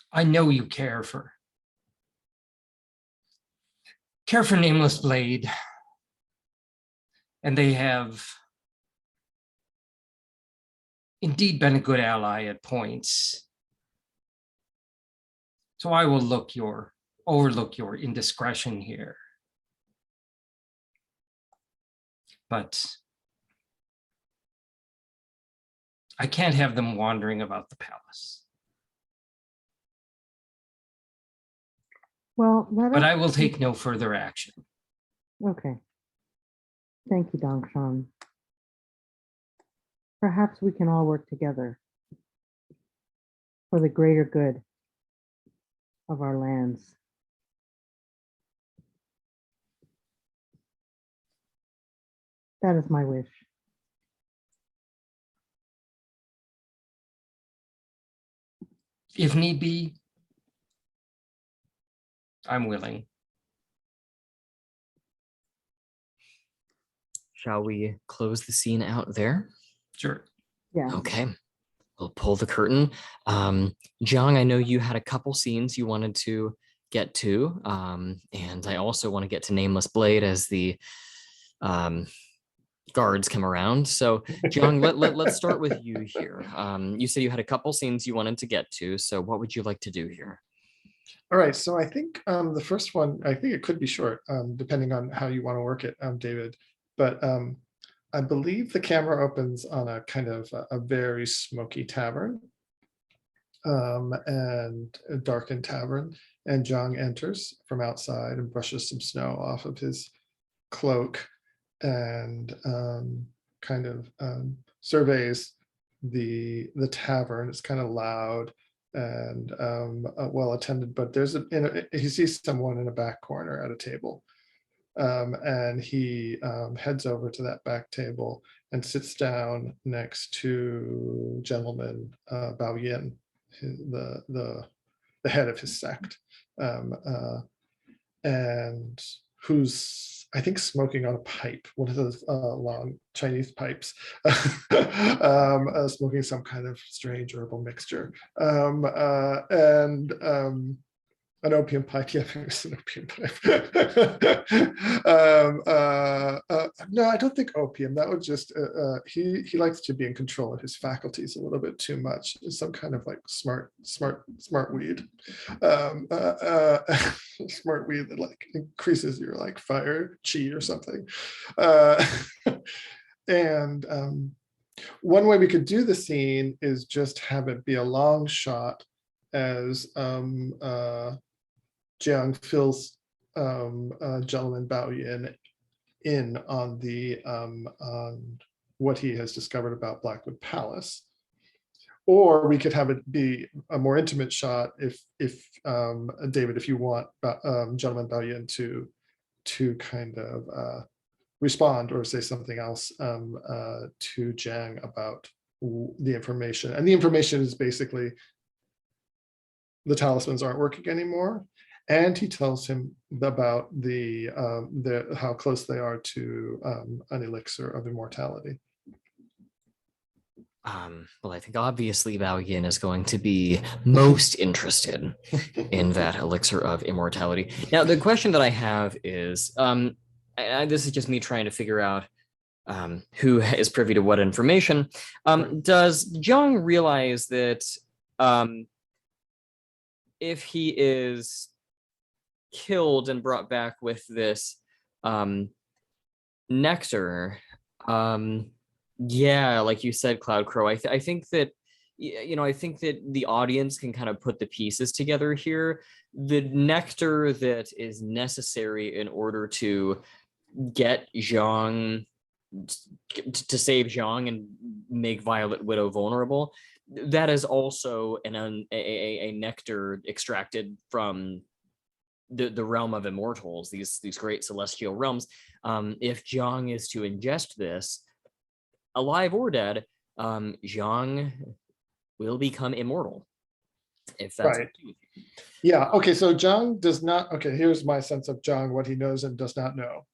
I know you care for Nameless Blade, and they have indeed been a good ally at points. So I will overlook your indiscretion here. But I can't have them wandering about the palace. Well, but I will take no further action. Okay. Thank you, Dongshan. Perhaps we can all work together for the greater good of our lands. That is my wish. If need be, I'm willing. Shall we close the scene out there? Sure. Yeah. Okay. We'll pull the curtain. Jiang, I know you had a couple scenes you wanted to get to. And I also want to get to Nameless Blade as the guards come around. So Jiang, let's start with you here. You said you had a couple scenes you wanted to get to. So what would you like to do here? All right, so I think the first one, I think it could be short, depending on how you want to work it, David. But I believe the camera opens on a kind of a very smoky tavern, and a darkened tavern, and Jiang enters from outside and brushes some snow off of his cloak and kind of surveys the tavern. It's kind of loud and well attended, but he sees someone in a back corner at a table, and he heads over to that back table and sits down next to gentleman Bao Yin, the head of his sect, and who's, I think, smoking on a pipe, one of those long Chinese pipes, smoking some kind of strange herbal mixture, and an opium pipe. Yeah, it's an opium pipe. No, I don't think opium. That would just he likes to be in control of his faculties a little bit too much. It's some kind of like smart weed, smart weed that like increases your like fire chi or something. And one way we could do the scene is just have it be a long shot as Jiang fills gentleman Bao Yin in on on what he has discovered about Blackwood Palace. Or we could have it be a more intimate shot if David, if you want gentleman Bao Yin to kind of respond or say something else to Jiang about the information. And the information is basically the talismans aren't working anymore. And he tells him about how close they are to an elixir of immortality. Well, I think obviously Bao Yin is going to be most interested in that elixir of immortality. Now, the question that I have is, this is just me trying to figure out who is privy to what information. Does Jiang realize that if he is killed and brought back with this nectar, yeah, like you said, Cloud Crow, I think that, I think that the audience can kind of put the pieces together here. The nectar that is necessary in order to get Jiang, to save Jiang and make Violet Widow vulnerable, that is also a nectar extracted from the realm of immortals, these great celestial realms. If Jiang is to ingest this, alive or dead, Jiang will become immortal. If that's right. Yeah. Okay. So Jiang does not. Okay. Here's my sense of Jiang, what he knows and does not know.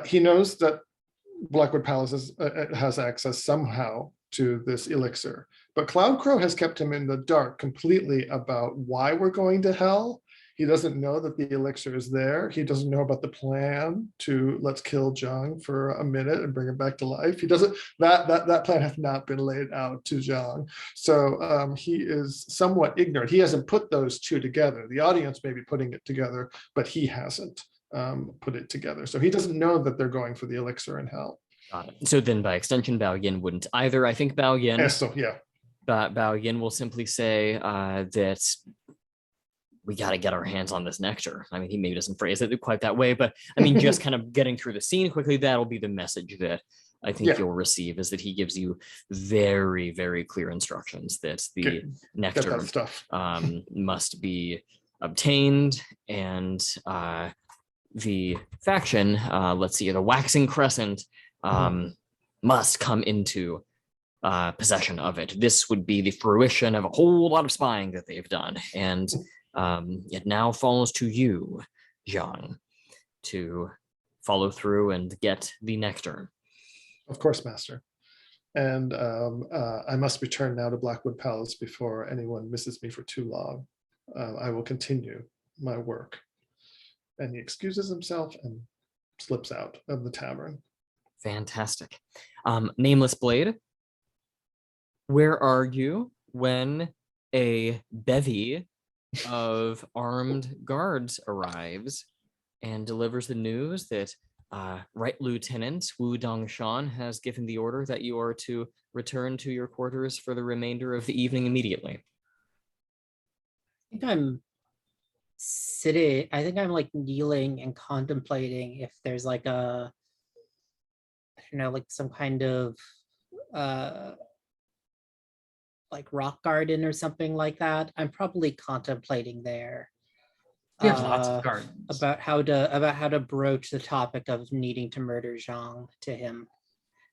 He knows that Blackwood Palace has access somehow to this elixir, but Cloud Crow has kept him in the dark completely about why we're going to hell. He doesn't know that the elixir is there. He doesn't know about the plan to let's kill Jiang for a minute and bring him back to life. He doesn't, that plan has not been laid out to Jiang. So he is somewhat ignorant. He hasn't put those two together. The audience may be putting it together, but he hasn't put it together. So he doesn't know that they're going for the elixir in hell. Got it. So then by extension, Bao Yin wouldn't either. I think Bao Yin, Bao Yin will simply say that we got to get our hands on this nectar. I mean, he maybe doesn't phrase it quite that way, but I mean, just kind of getting through the scene quickly, that'll be the message that I think you'll receive, is that he gives you very, very clear instructions that the nectar must be obtained, and the faction, let's see, the Waxing Crescent must come into possession of it. This would be the fruition of a whole lot of spying that they've done. And it now falls to you, Jiang, to follow through and get the nectar. Of course, Master. And I must return now to Blackwood Palace before anyone misses me for too long. I will continue my work. And he excuses himself and slips out of the tavern. Fantastic. Nameless Blade, where are you when a bevy of armed guards arrives and delivers the news that Right Lieutenant Wu Dongshan has given the order that you are to return to your quarters for the remainder of the evening immediately? I think I'm sitting, I think I'm like kneeling and contemplating if there's like a, I don't know, like some kind of like rock garden or something like that. I'm probably contemplating there. We have lots of gardens. About how to broach the topic of needing to murder Zhang to him,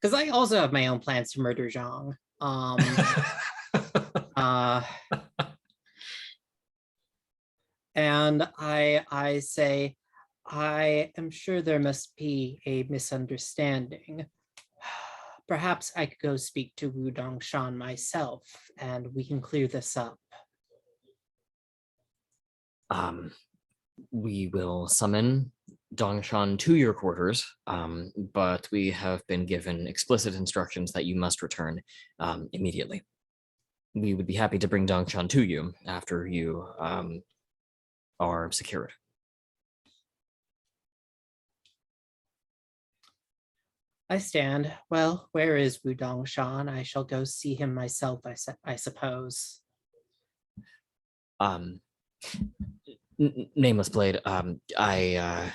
because I also have my own plans to murder Zhang. And I say, I am sure there must be a misunderstanding. Perhaps I could go speak to Wu Dongshan myself, and we can clear this up. We will summon Dongshan to your quarters, but we have been given explicit instructions that you must return immediately. We would be happy to bring Dongshan to you after you are secured. I stand. Well, where is Wu Dongshan? I shall go see him myself, I suppose. Nameless Blade, I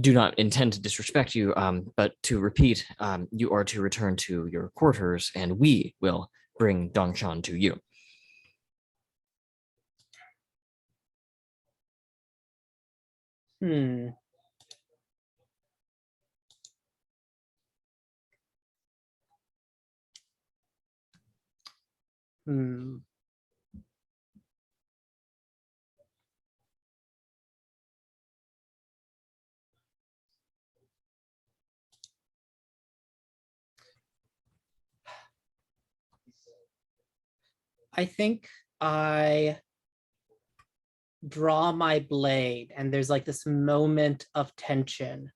do not intend to disrespect you, but to repeat, you are to return to your quarters and we will bring Dongshan to you. Hmm. I think I draw my blade and there's like this moment of tension,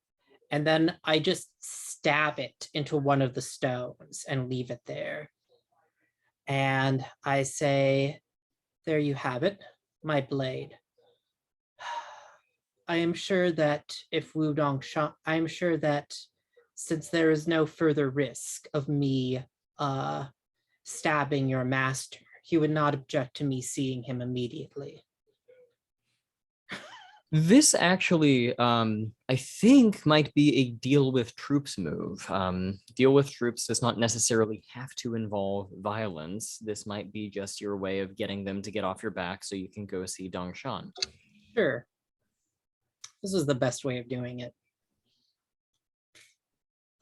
and then I just stab it into one of the stones and leave it there. And I say, there you have it, my blade. I am sure that if Wu Dongshan, I am sure that since there is no further risk of me stabbing your master, he would not object to me seeing him immediately. This actually, I think, might be a deal with troops move. Deal with troops does not necessarily have to involve violence. This might be just your way of getting them to get off your back so you can go see Dongshan. Sure. This is the best way of doing it.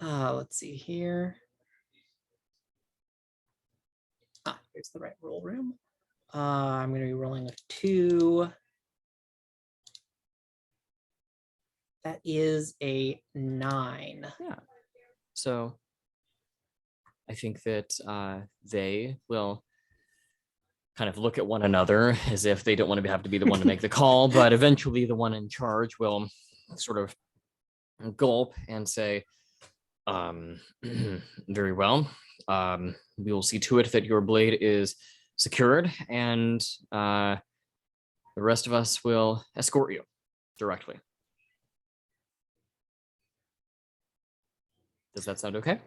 Let's see here. Here's the right roll room. I'm going to be rolling with 2. That is a 9. Yeah. So I think that they will kind of look at one another as if they don't want to have to be the one to make the call, but eventually the one in charge will sort of gulp and say, very well. We will see to it that your blade is secured, and the rest of us will escort you directly. Does that sound okay?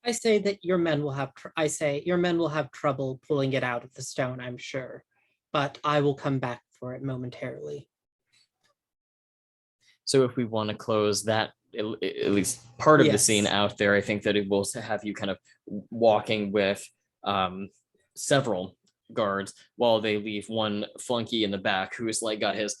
I say that your men will have. Your men will have trouble pulling it out of the stone, I'm sure, but I will come back for it momentarily. So if we want to close that, at least part of the Yes. scene out there, I think that it will have you kind of walking with several guards while they leave one flunky in the back who's like got his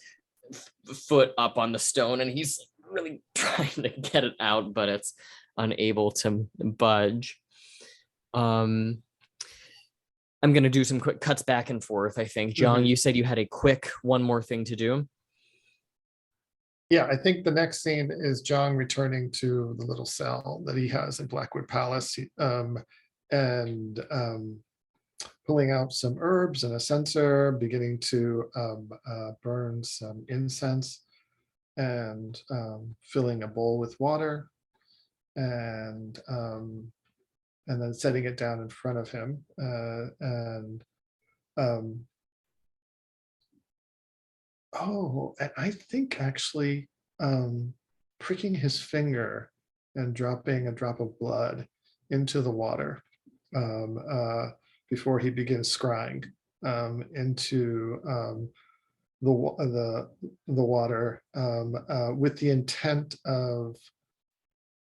foot up on the stone and he's really trying to get it out, but it's unable to budge. I'm going to do some quick cuts back and forth, I think. Jiang, you said you had a quick one more thing to do. Yeah, I think the next scene is Zhang returning to the little cell that he has in Blackwood Palace. pulling out some herbs and a censer, beginning to burn some incense, and filling a bowl with water, and then setting it down in front of him, and I think actually pricking his finger and dropping a drop of blood into the water before he begins scrying into the water, with the intent of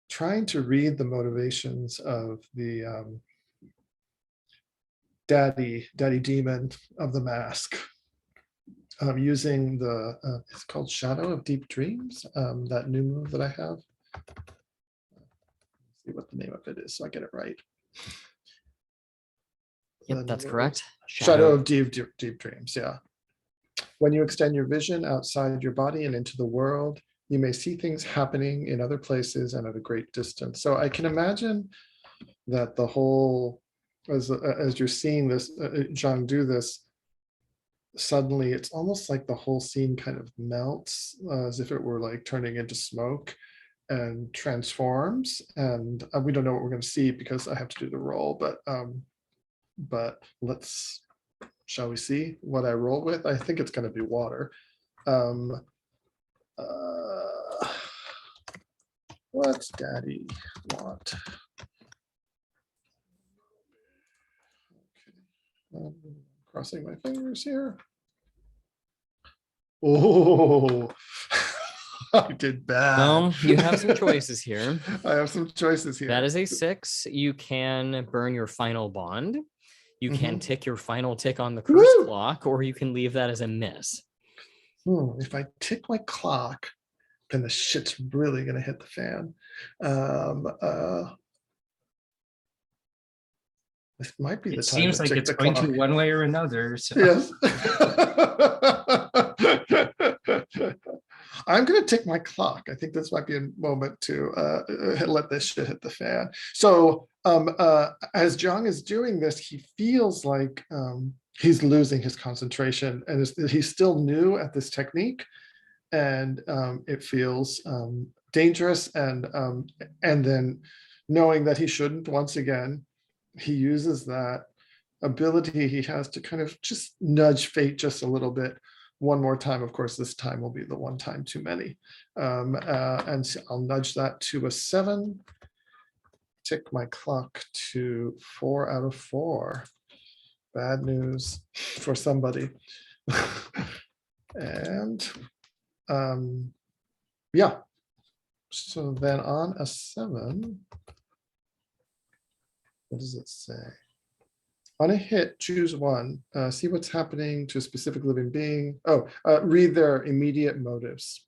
trying to read the motivations of the daddy demon of the mask, using the it's called Shadow of Deep Dreams, that new move that I have. Let's see what the name of it is so I get it right. Yep, that's correct. Shadow of Deep Dreams, yeah. When you extend your vision outside your body and into the world, you may see things happening in other places and at a great distance. So I can imagine that the whole, as you're seeing this, Zhang do this, suddenly it's almost like the whole scene kind of melts, as if it were like turning into smoke, and transforms. And we don't know what we're going to see because I have to do the roll, but shall we see what I roll with? I think it's going to be water. What's Daddy want? Okay. Crossing my fingers here. Oh, I did bad. Well, you have some choices here. I have some choices here. That is a 6. You can burn your final bond. You can tick your final tick on the curse clock, or you can leave that as a miss. If I tick my clock, then the shit's really gonna hit the fan. This might be the It time. seems to like tick it's the going clock. to one way or another. So. Yes. I'm going to tick my clock. I think this might be a moment to let this shit hit the fan. So as Jiang is doing this, he feels like he's losing his concentration, and he's still new at this technique, and it feels dangerous. And then knowing that he shouldn't, once again, he uses that ability he has to kind of just nudge fate just a little bit one more time. Of course, this time will be the one time too many. And so I'll nudge that to a 7. Tick my clock to 4 out of 4. Bad news for somebody. And yeah. So then on a 7, what does it say? On a hit, choose one. See what's happening to a specific living being. Read their immediate motives.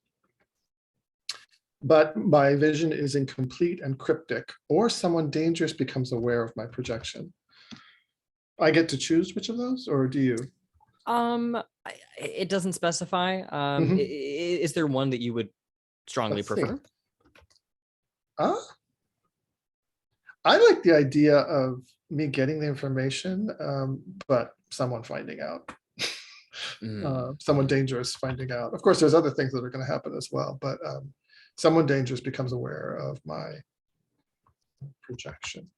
But my vision is incomplete and cryptic, or someone dangerous becomes aware of my projection. I get to choose which of those, or do you? It doesn't specify. Is there one that you would strongly prefer? I like the idea of me getting the information, but someone finding out. Someone dangerous finding out. Of course, there's other things that are going to happen as well, but someone dangerous becomes aware of my projection.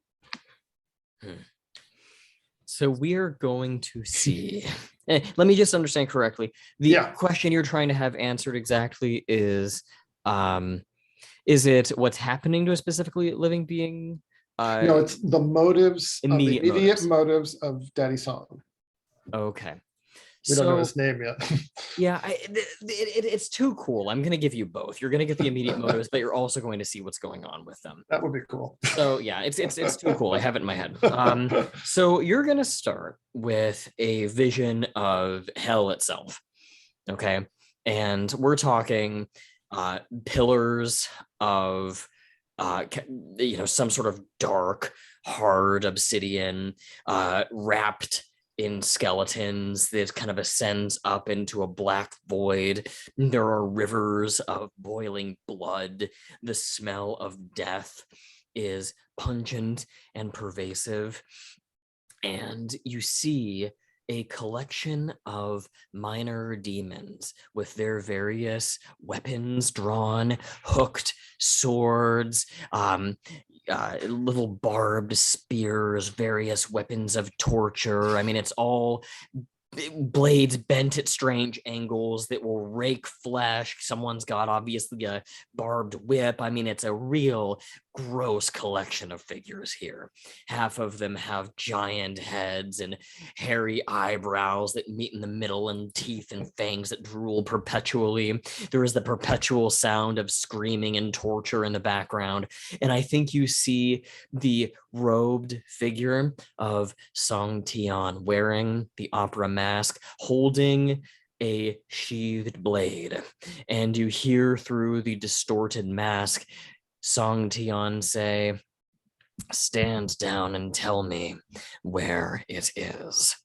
So we're going to see. Let me just understand correctly. The question you're trying to have answered exactly is it what's happening to a specifically living being? No, it's the motives, immediate motives of Daddy Song. Okay. We don't know his name yet. Yeah, it's too cool. I'm going to give you both. You're going to get the immediate motives, but you're also going to see what's going on with them. That would be cool. So yeah, it's too cool. I have it in my head. So you're going to start with a vision of hell itself. Okay. And we're talking pillars of some sort of dark, hard obsidian wrapped in skeletons that kind of ascends up into a black void. There are rivers of boiling blood. The smell of death is pungent and pervasive. and you see a collection of minor demons with their various weapons drawn, hooked swords, little barbed spears, various weapons of torture. I mean, it's all blades bent at strange angles that will rake flesh. Someone's got obviously a barbed whip. I mean, it's a real gross collection of figures here. Half of them have giant heads and hairy eyebrows that meet in the middle and teeth and fangs that drool perpetually. There is the perpetual sound of screaming and torture in the background. And I think you see the robed figure of Song Tian wearing the opera mask, holding a sheathed blade. And you hear through the distorted mask Song Tian say, "Stand down and tell me where it is."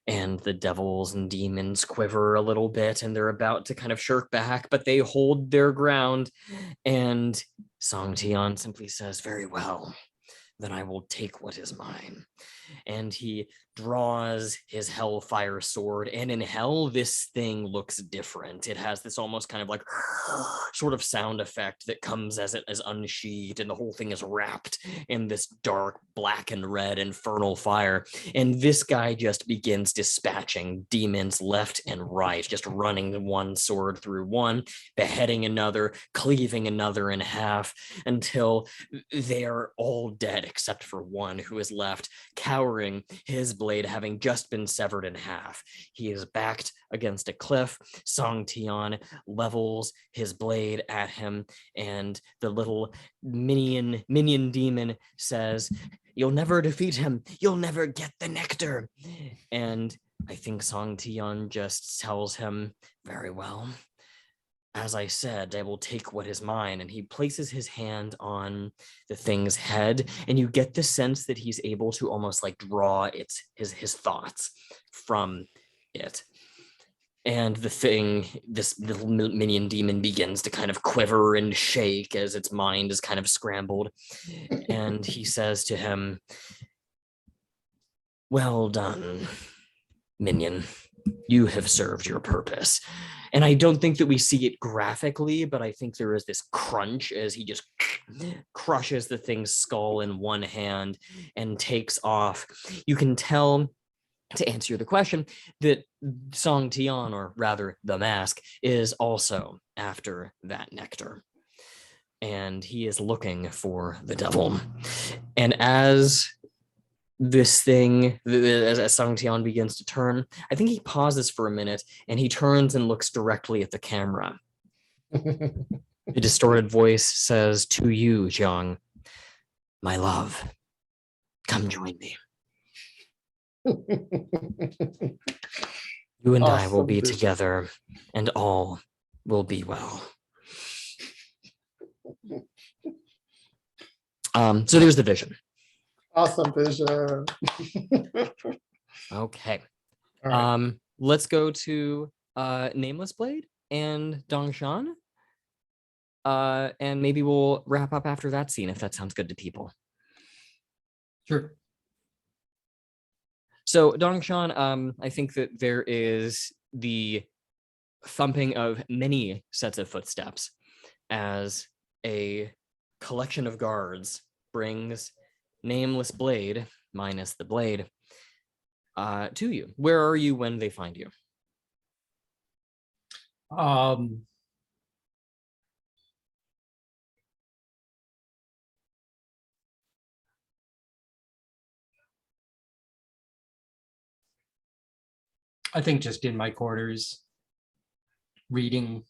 And the devils and demons quiver a little bit and they're about to kind of shirk back, but they hold their ground. And Song Tian simply says, "Very well, then I will take what is mine." And he draws his hellfire sword, and in hell this thing looks different. It has this almost kind of like sort of sound effect that comes as it is unsheathed, and the whole thing is wrapped in this dark black and red infernal fire. And this guy just begins dispatching demons left and right, just running one sword through one, beheading another, cleaving another in half, until they are all dead except for one who is left cowering, his blade having just been severed in half. He is backed against a cliff. Song Tian levels his blade at him, and the little minion demon says, "You'll never defeat him. You'll never get the nectar." And I think Song Tian just tells him, "Very well. As I said, I will take what is mine." And he places his hand on the thing's head, and you get the sense that he's able to almost like draw his thoughts from it. And the thing, this little minion demon, begins to kind of quiver and shake as its mind is kind of scrambled. And he says to him, "Well done, minion. You have served your purpose." And I don't think that we see it graphically, but I think there is this crunch as he just crushes the thing's skull in one hand and takes off. You can tell, to answer the question, that Song Tian, or rather the mask, is also after that nectar. And he is looking for the devil. And as this thing, as Song Tian begins to turn, I think he pauses for a minute and he turns and looks directly at the camera. The distorted voice says, "To you, Jiang, my love, come join me. You and I will be together and all will be well." So there's the vision. Awesome vision. Okay. All right. Let's go to Nameless Blade and Dongshan. And maybe we'll wrap up after that scene if that sounds good to people. Sure. So Dongshan, I think that there is the thumping of many sets of footsteps as a collection of guards brings Nameless Blade, minus the blade, to you. Where are you when they find you? I think just in my quarters, reading.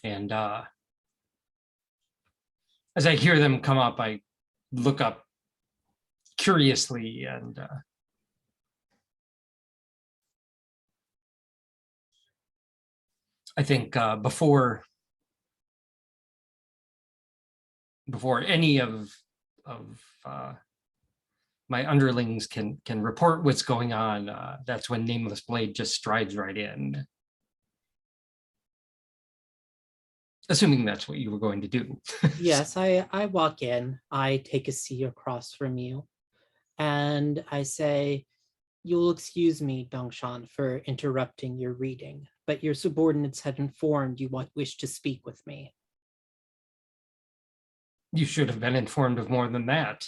And as I hear them come up, I look up curiously, and I think before any of my underlings can report what's going on, that's when Nameless Blade just strides right in. assuming that's what you were going to do. Yes, I walk in, I take a seat across from you, and I say, "You'll excuse me, Dongshan, for interrupting your reading, but your subordinates had informed you wish to speak with me." You should have been informed of more than that.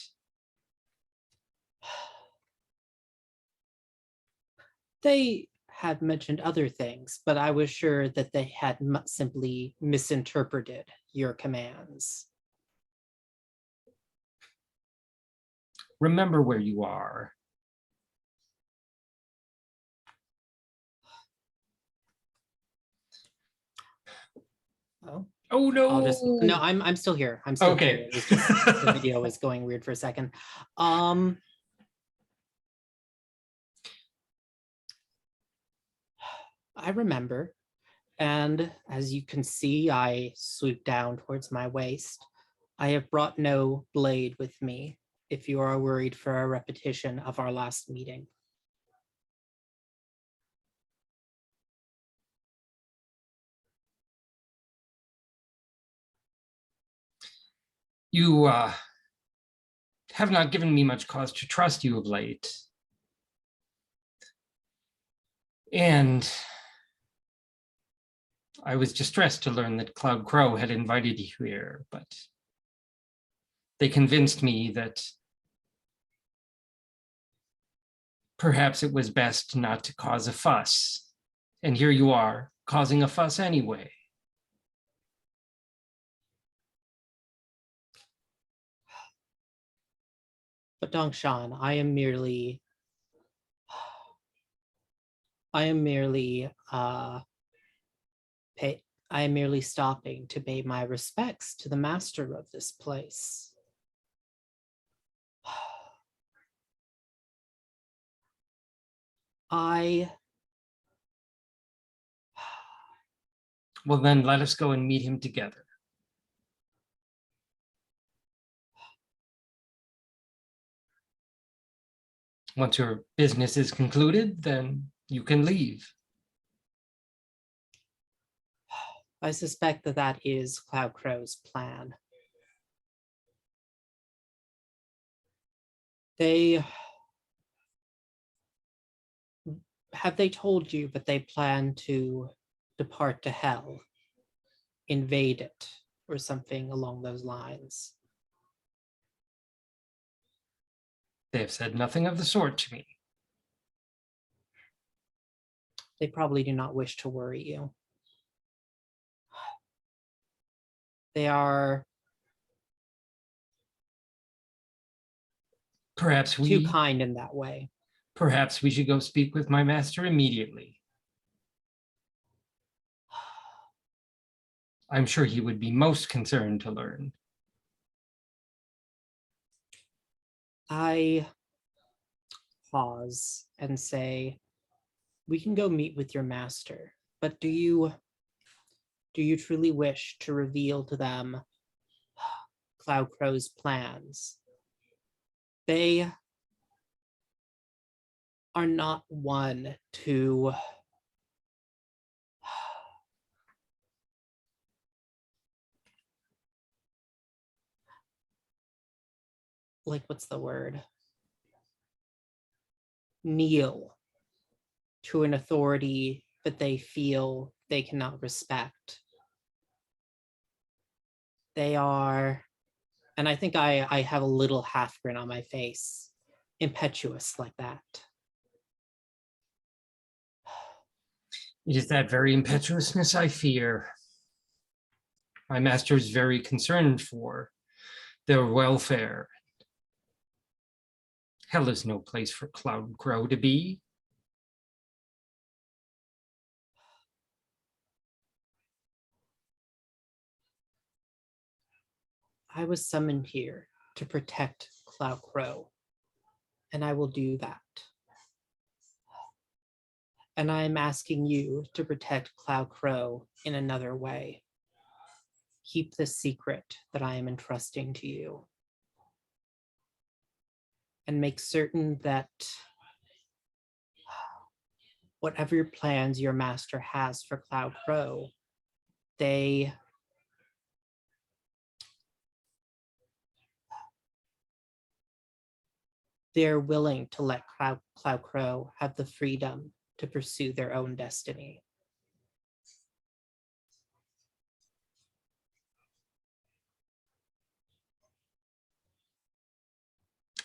They had mentioned other things, but I was sure that they had simply misinterpreted your commands. Remember where you are. Oh, Oh no! no, I'm still here. I'm still Okay. here. It was just the video was going weird for a second. I remember, and as you can see, I swoop down towards my waist. I have brought no blade with me, if you are worried for a repetition of our last meeting. You have not given me much cause to trust you of late. And I was distressed to learn that Cloud Crow had invited you here, but they convinced me that perhaps it was best not to cause a fuss. And here you are, causing a fuss anyway. But Dongshan, I am merely I am merely stopping to pay my respects to the master of this place. Well, then let us go and meet him together. Once your business is concluded, then you can leave. I suspect that that is Cloud Crow's plan. Have they told you that they plan to depart to hell, invade it, or something along those lines? They have said nothing of the sort to me. They probably do not wish to worry you. They are Perhaps too kind in that way. Perhaps we should go speak with my master immediately. I'm sure he would be most concerned to learn. I pause and say, "We can go meet with your master, but do you truly wish to reveal to them Cloud Crow's plans? They are not one to what's the word? Kneel to an authority that they feel they cannot respect. They are, and I think I have a little half grin on my face, impetuous like that. It is that very impetuousness I fear. My master is very concerned for their welfare. Hell is no place for Cloud Crow to be. I was summoned here to protect Cloud Crow, and I will do that. And I am asking you to protect Cloud Crow in another way. Keep the secret that I am entrusting to you. And make certain that whatever plans your master has for Cloud Crow, they they're willing to let Cloud Crow have the freedom to pursue their own destiny.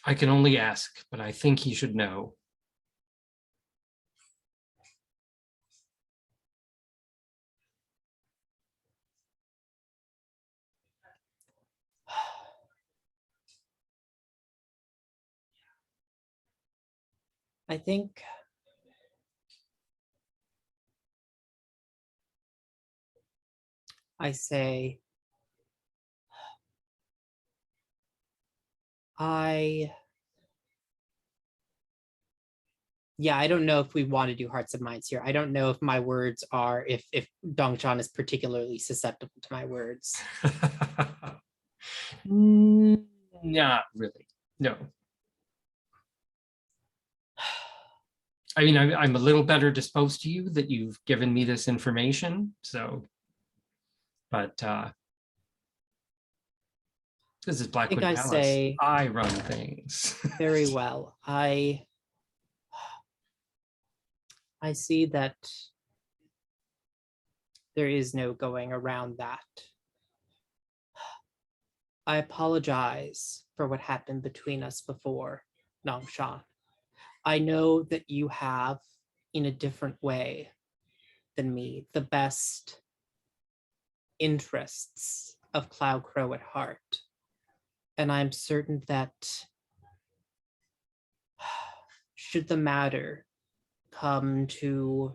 I can only ask, but I think he should know. I think I say, I don't know if we want to do Hearts of Minds here. I don't know if my words are, if Dongshan is particularly susceptible to my words. Not really, no. I mean, I'm a little better disposed to you that you've given me this information, so, but this is Blackwood I Palace. say, I run things. very well. I see that there is no going around that. I apologize for what happened between us before, Dongshan. I know that you have, in a different way than me, the best interests of Cloud Crow at heart. And I'm certain that should the matter come to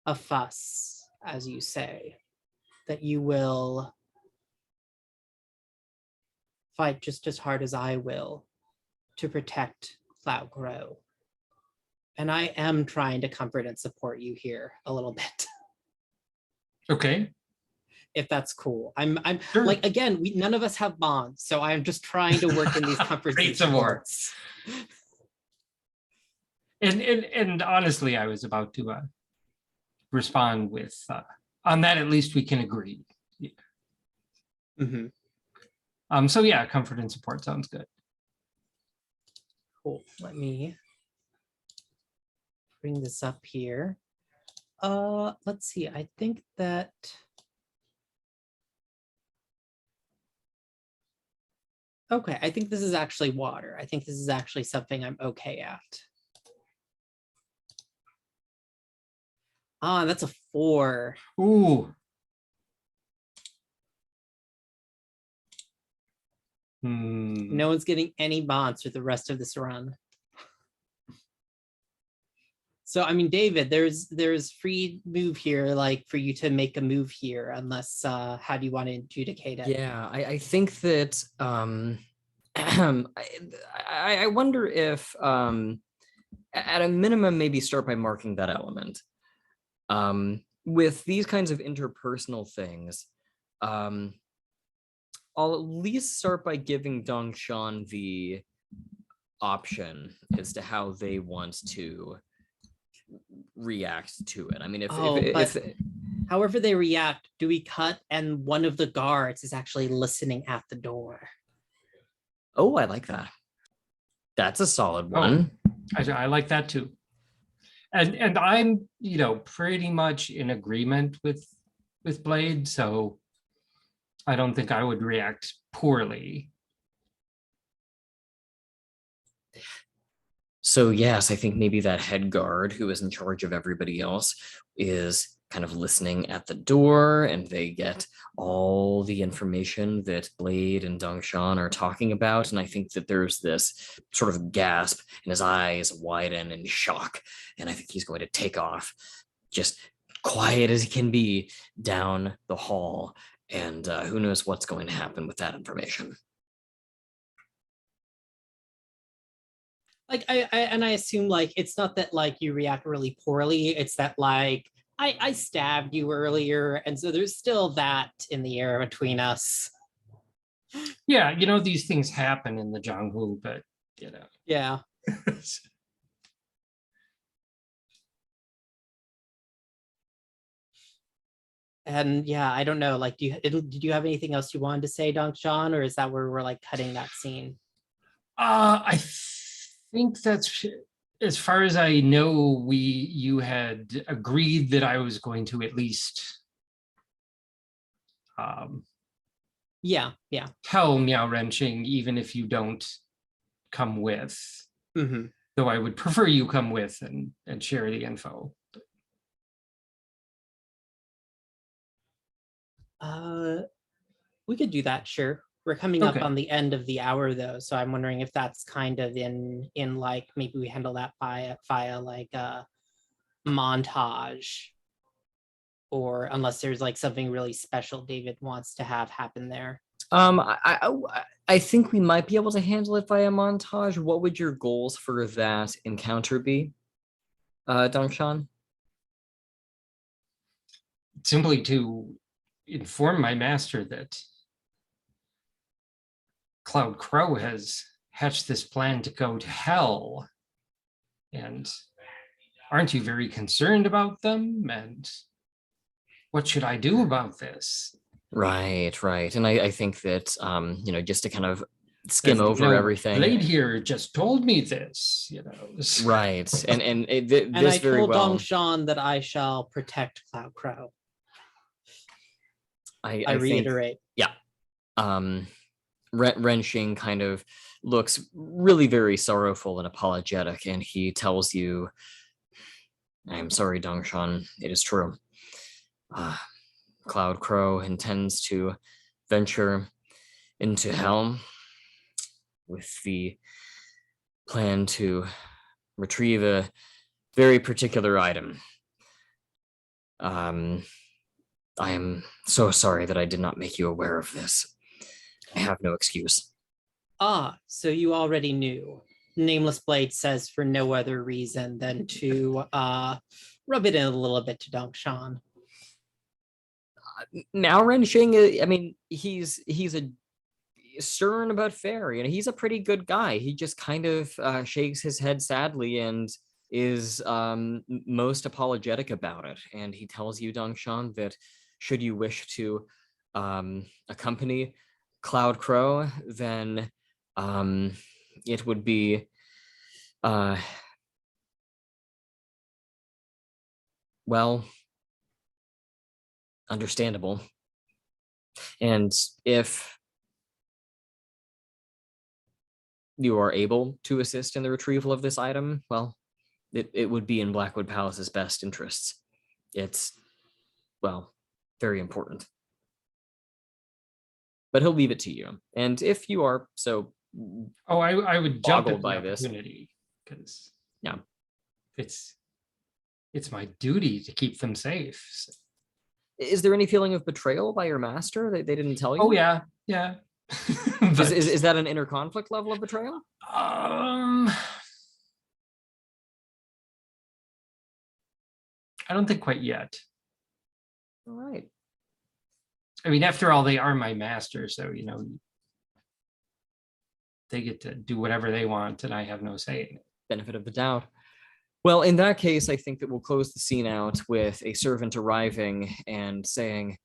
a fuss, as you say, that you will fight just as hard as I will to protect Cloud Crow. And I am trying to comfort and support you here a little bit. Okay. If that's cool. I'm Sure. like, again, none of us have bonds, so I'm just trying to work in these comforts and Great support. supports. And honestly, I was about to respond with, on that at least we can agree. Yeah. Mm-hmm. So yeah, comfort and support sounds good. Cool. Let me bring this up here. Let's see. I think that okay, I think this is actually water. I think this is actually something I'm okay at. Ah, that's a 4. Ooh. No one's getting any bonds for the rest of this run. So, I mean, David, there's free move here, like for you to make a move here, unless, how do you want to adjudicate it? Yeah, I think that I wonder if at a minimum, maybe start by marking that element. With these kinds of interpersonal things, I'll at least start by giving Dongshan the option as to how they want to react to it. I mean, if however they react, do we cut and one of the guards is actually listening at the door? Oh, I like that. That's a solid one. I like that too. And I'm, pretty much in agreement with Blade, so I don't think I would react poorly. So yes, I think maybe that head guard who is in charge of everybody else is kind of listening at the door, and they get all the information that Blade and Dongshan are talking about. And I think that there's this sort of gasp, and his eyes widen in shock. And I think he's going to take off, just quiet as he can be, down the hall. And who knows what's going to happen with that information. Like I assume like it's not that like you react really poorly, it's that like I stabbed you earlier, and so there's still that in the air between us. Yeah, these things happen in the jungle, but Yeah. And yeah, I don't know. Like, did you have anything else you wanted to say, Dongshan, or is that where we're like cutting that scene? I think that's as far as I know. You had agreed that I was going to at least Yeah. tell Miao Renqing, even if you don't come with. Mm-hmm. Though I would prefer you come with and share the info. We could do that, sure. We're coming up Okay. on the end of the hour though, so I'm wondering if that's kind of in like maybe we handle that via like a montage, or unless there's like something really special David wants to have happen there. I think we might be able to handle it via montage. What would your goals for that encounter be, Dongshan? Simply to inform my master that Cloud Crow has hatched this plan to go to hell. And aren't you very concerned about them? And what should I do about this? Right. And I think that just to kind of skim over everything. Blade here just told me this, Right. And And this I very told well. Dongshan that I shall protect Cloud Crow. I reiterate. Think, yeah. Renqing kind of looks really very sorrowful and apologetic, and he tells you, "I'm sorry, Dongshan. It is true. Cloud Crow intends to venture into hell with the plan to retrieve a very particular item. I am so sorry that I did not make you aware of this. I have no excuse." So you already knew. Nameless Blade says for no other reason than to rub it in a little bit to Dongshan. Now Renqing, I mean, he's a stern but fair. He's a pretty good guy. He just kind of shakes his head sadly and is most apologetic about it. And he tells you, Dongshan, that should you wish to accompany Cloud Crow, then it would be well, understandable. And if you are able to assist in the retrieval of this item, well, it would be in Blackwood Palace's best interests. It's, well, very important. But he'll leave it to you. And if you are so I would jump at the by this opportunity, because yeah, it's my duty to keep them safe. So. Is there any feeling of betrayal by your master that they didn't tell you? Oh yeah. But, is that an inner conflict level of betrayal? I don't think quite yet. All right. I mean, after all, they are my master, so they get to do whatever they want, and I have no say in it. Benefit of the doubt. Well, in that case, I think that we'll close the scene out with a servant arriving and saying,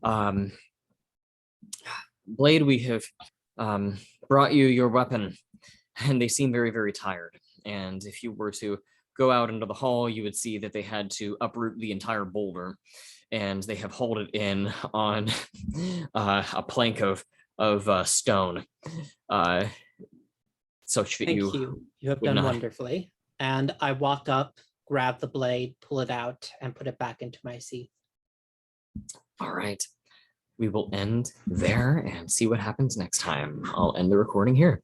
Blade, we have brought you your weapon, and they seem very, very tired. And if you were to go out into the hall, you would see that they had to uproot the entire boulder, and they have hauled it in on a plank of stone. Such that Thank you. You have done wonderfully. And I walk up, grab the blade, pull it out, and put it back into my seat. All right. We will end there and see what happens next time. I'll end the recording here.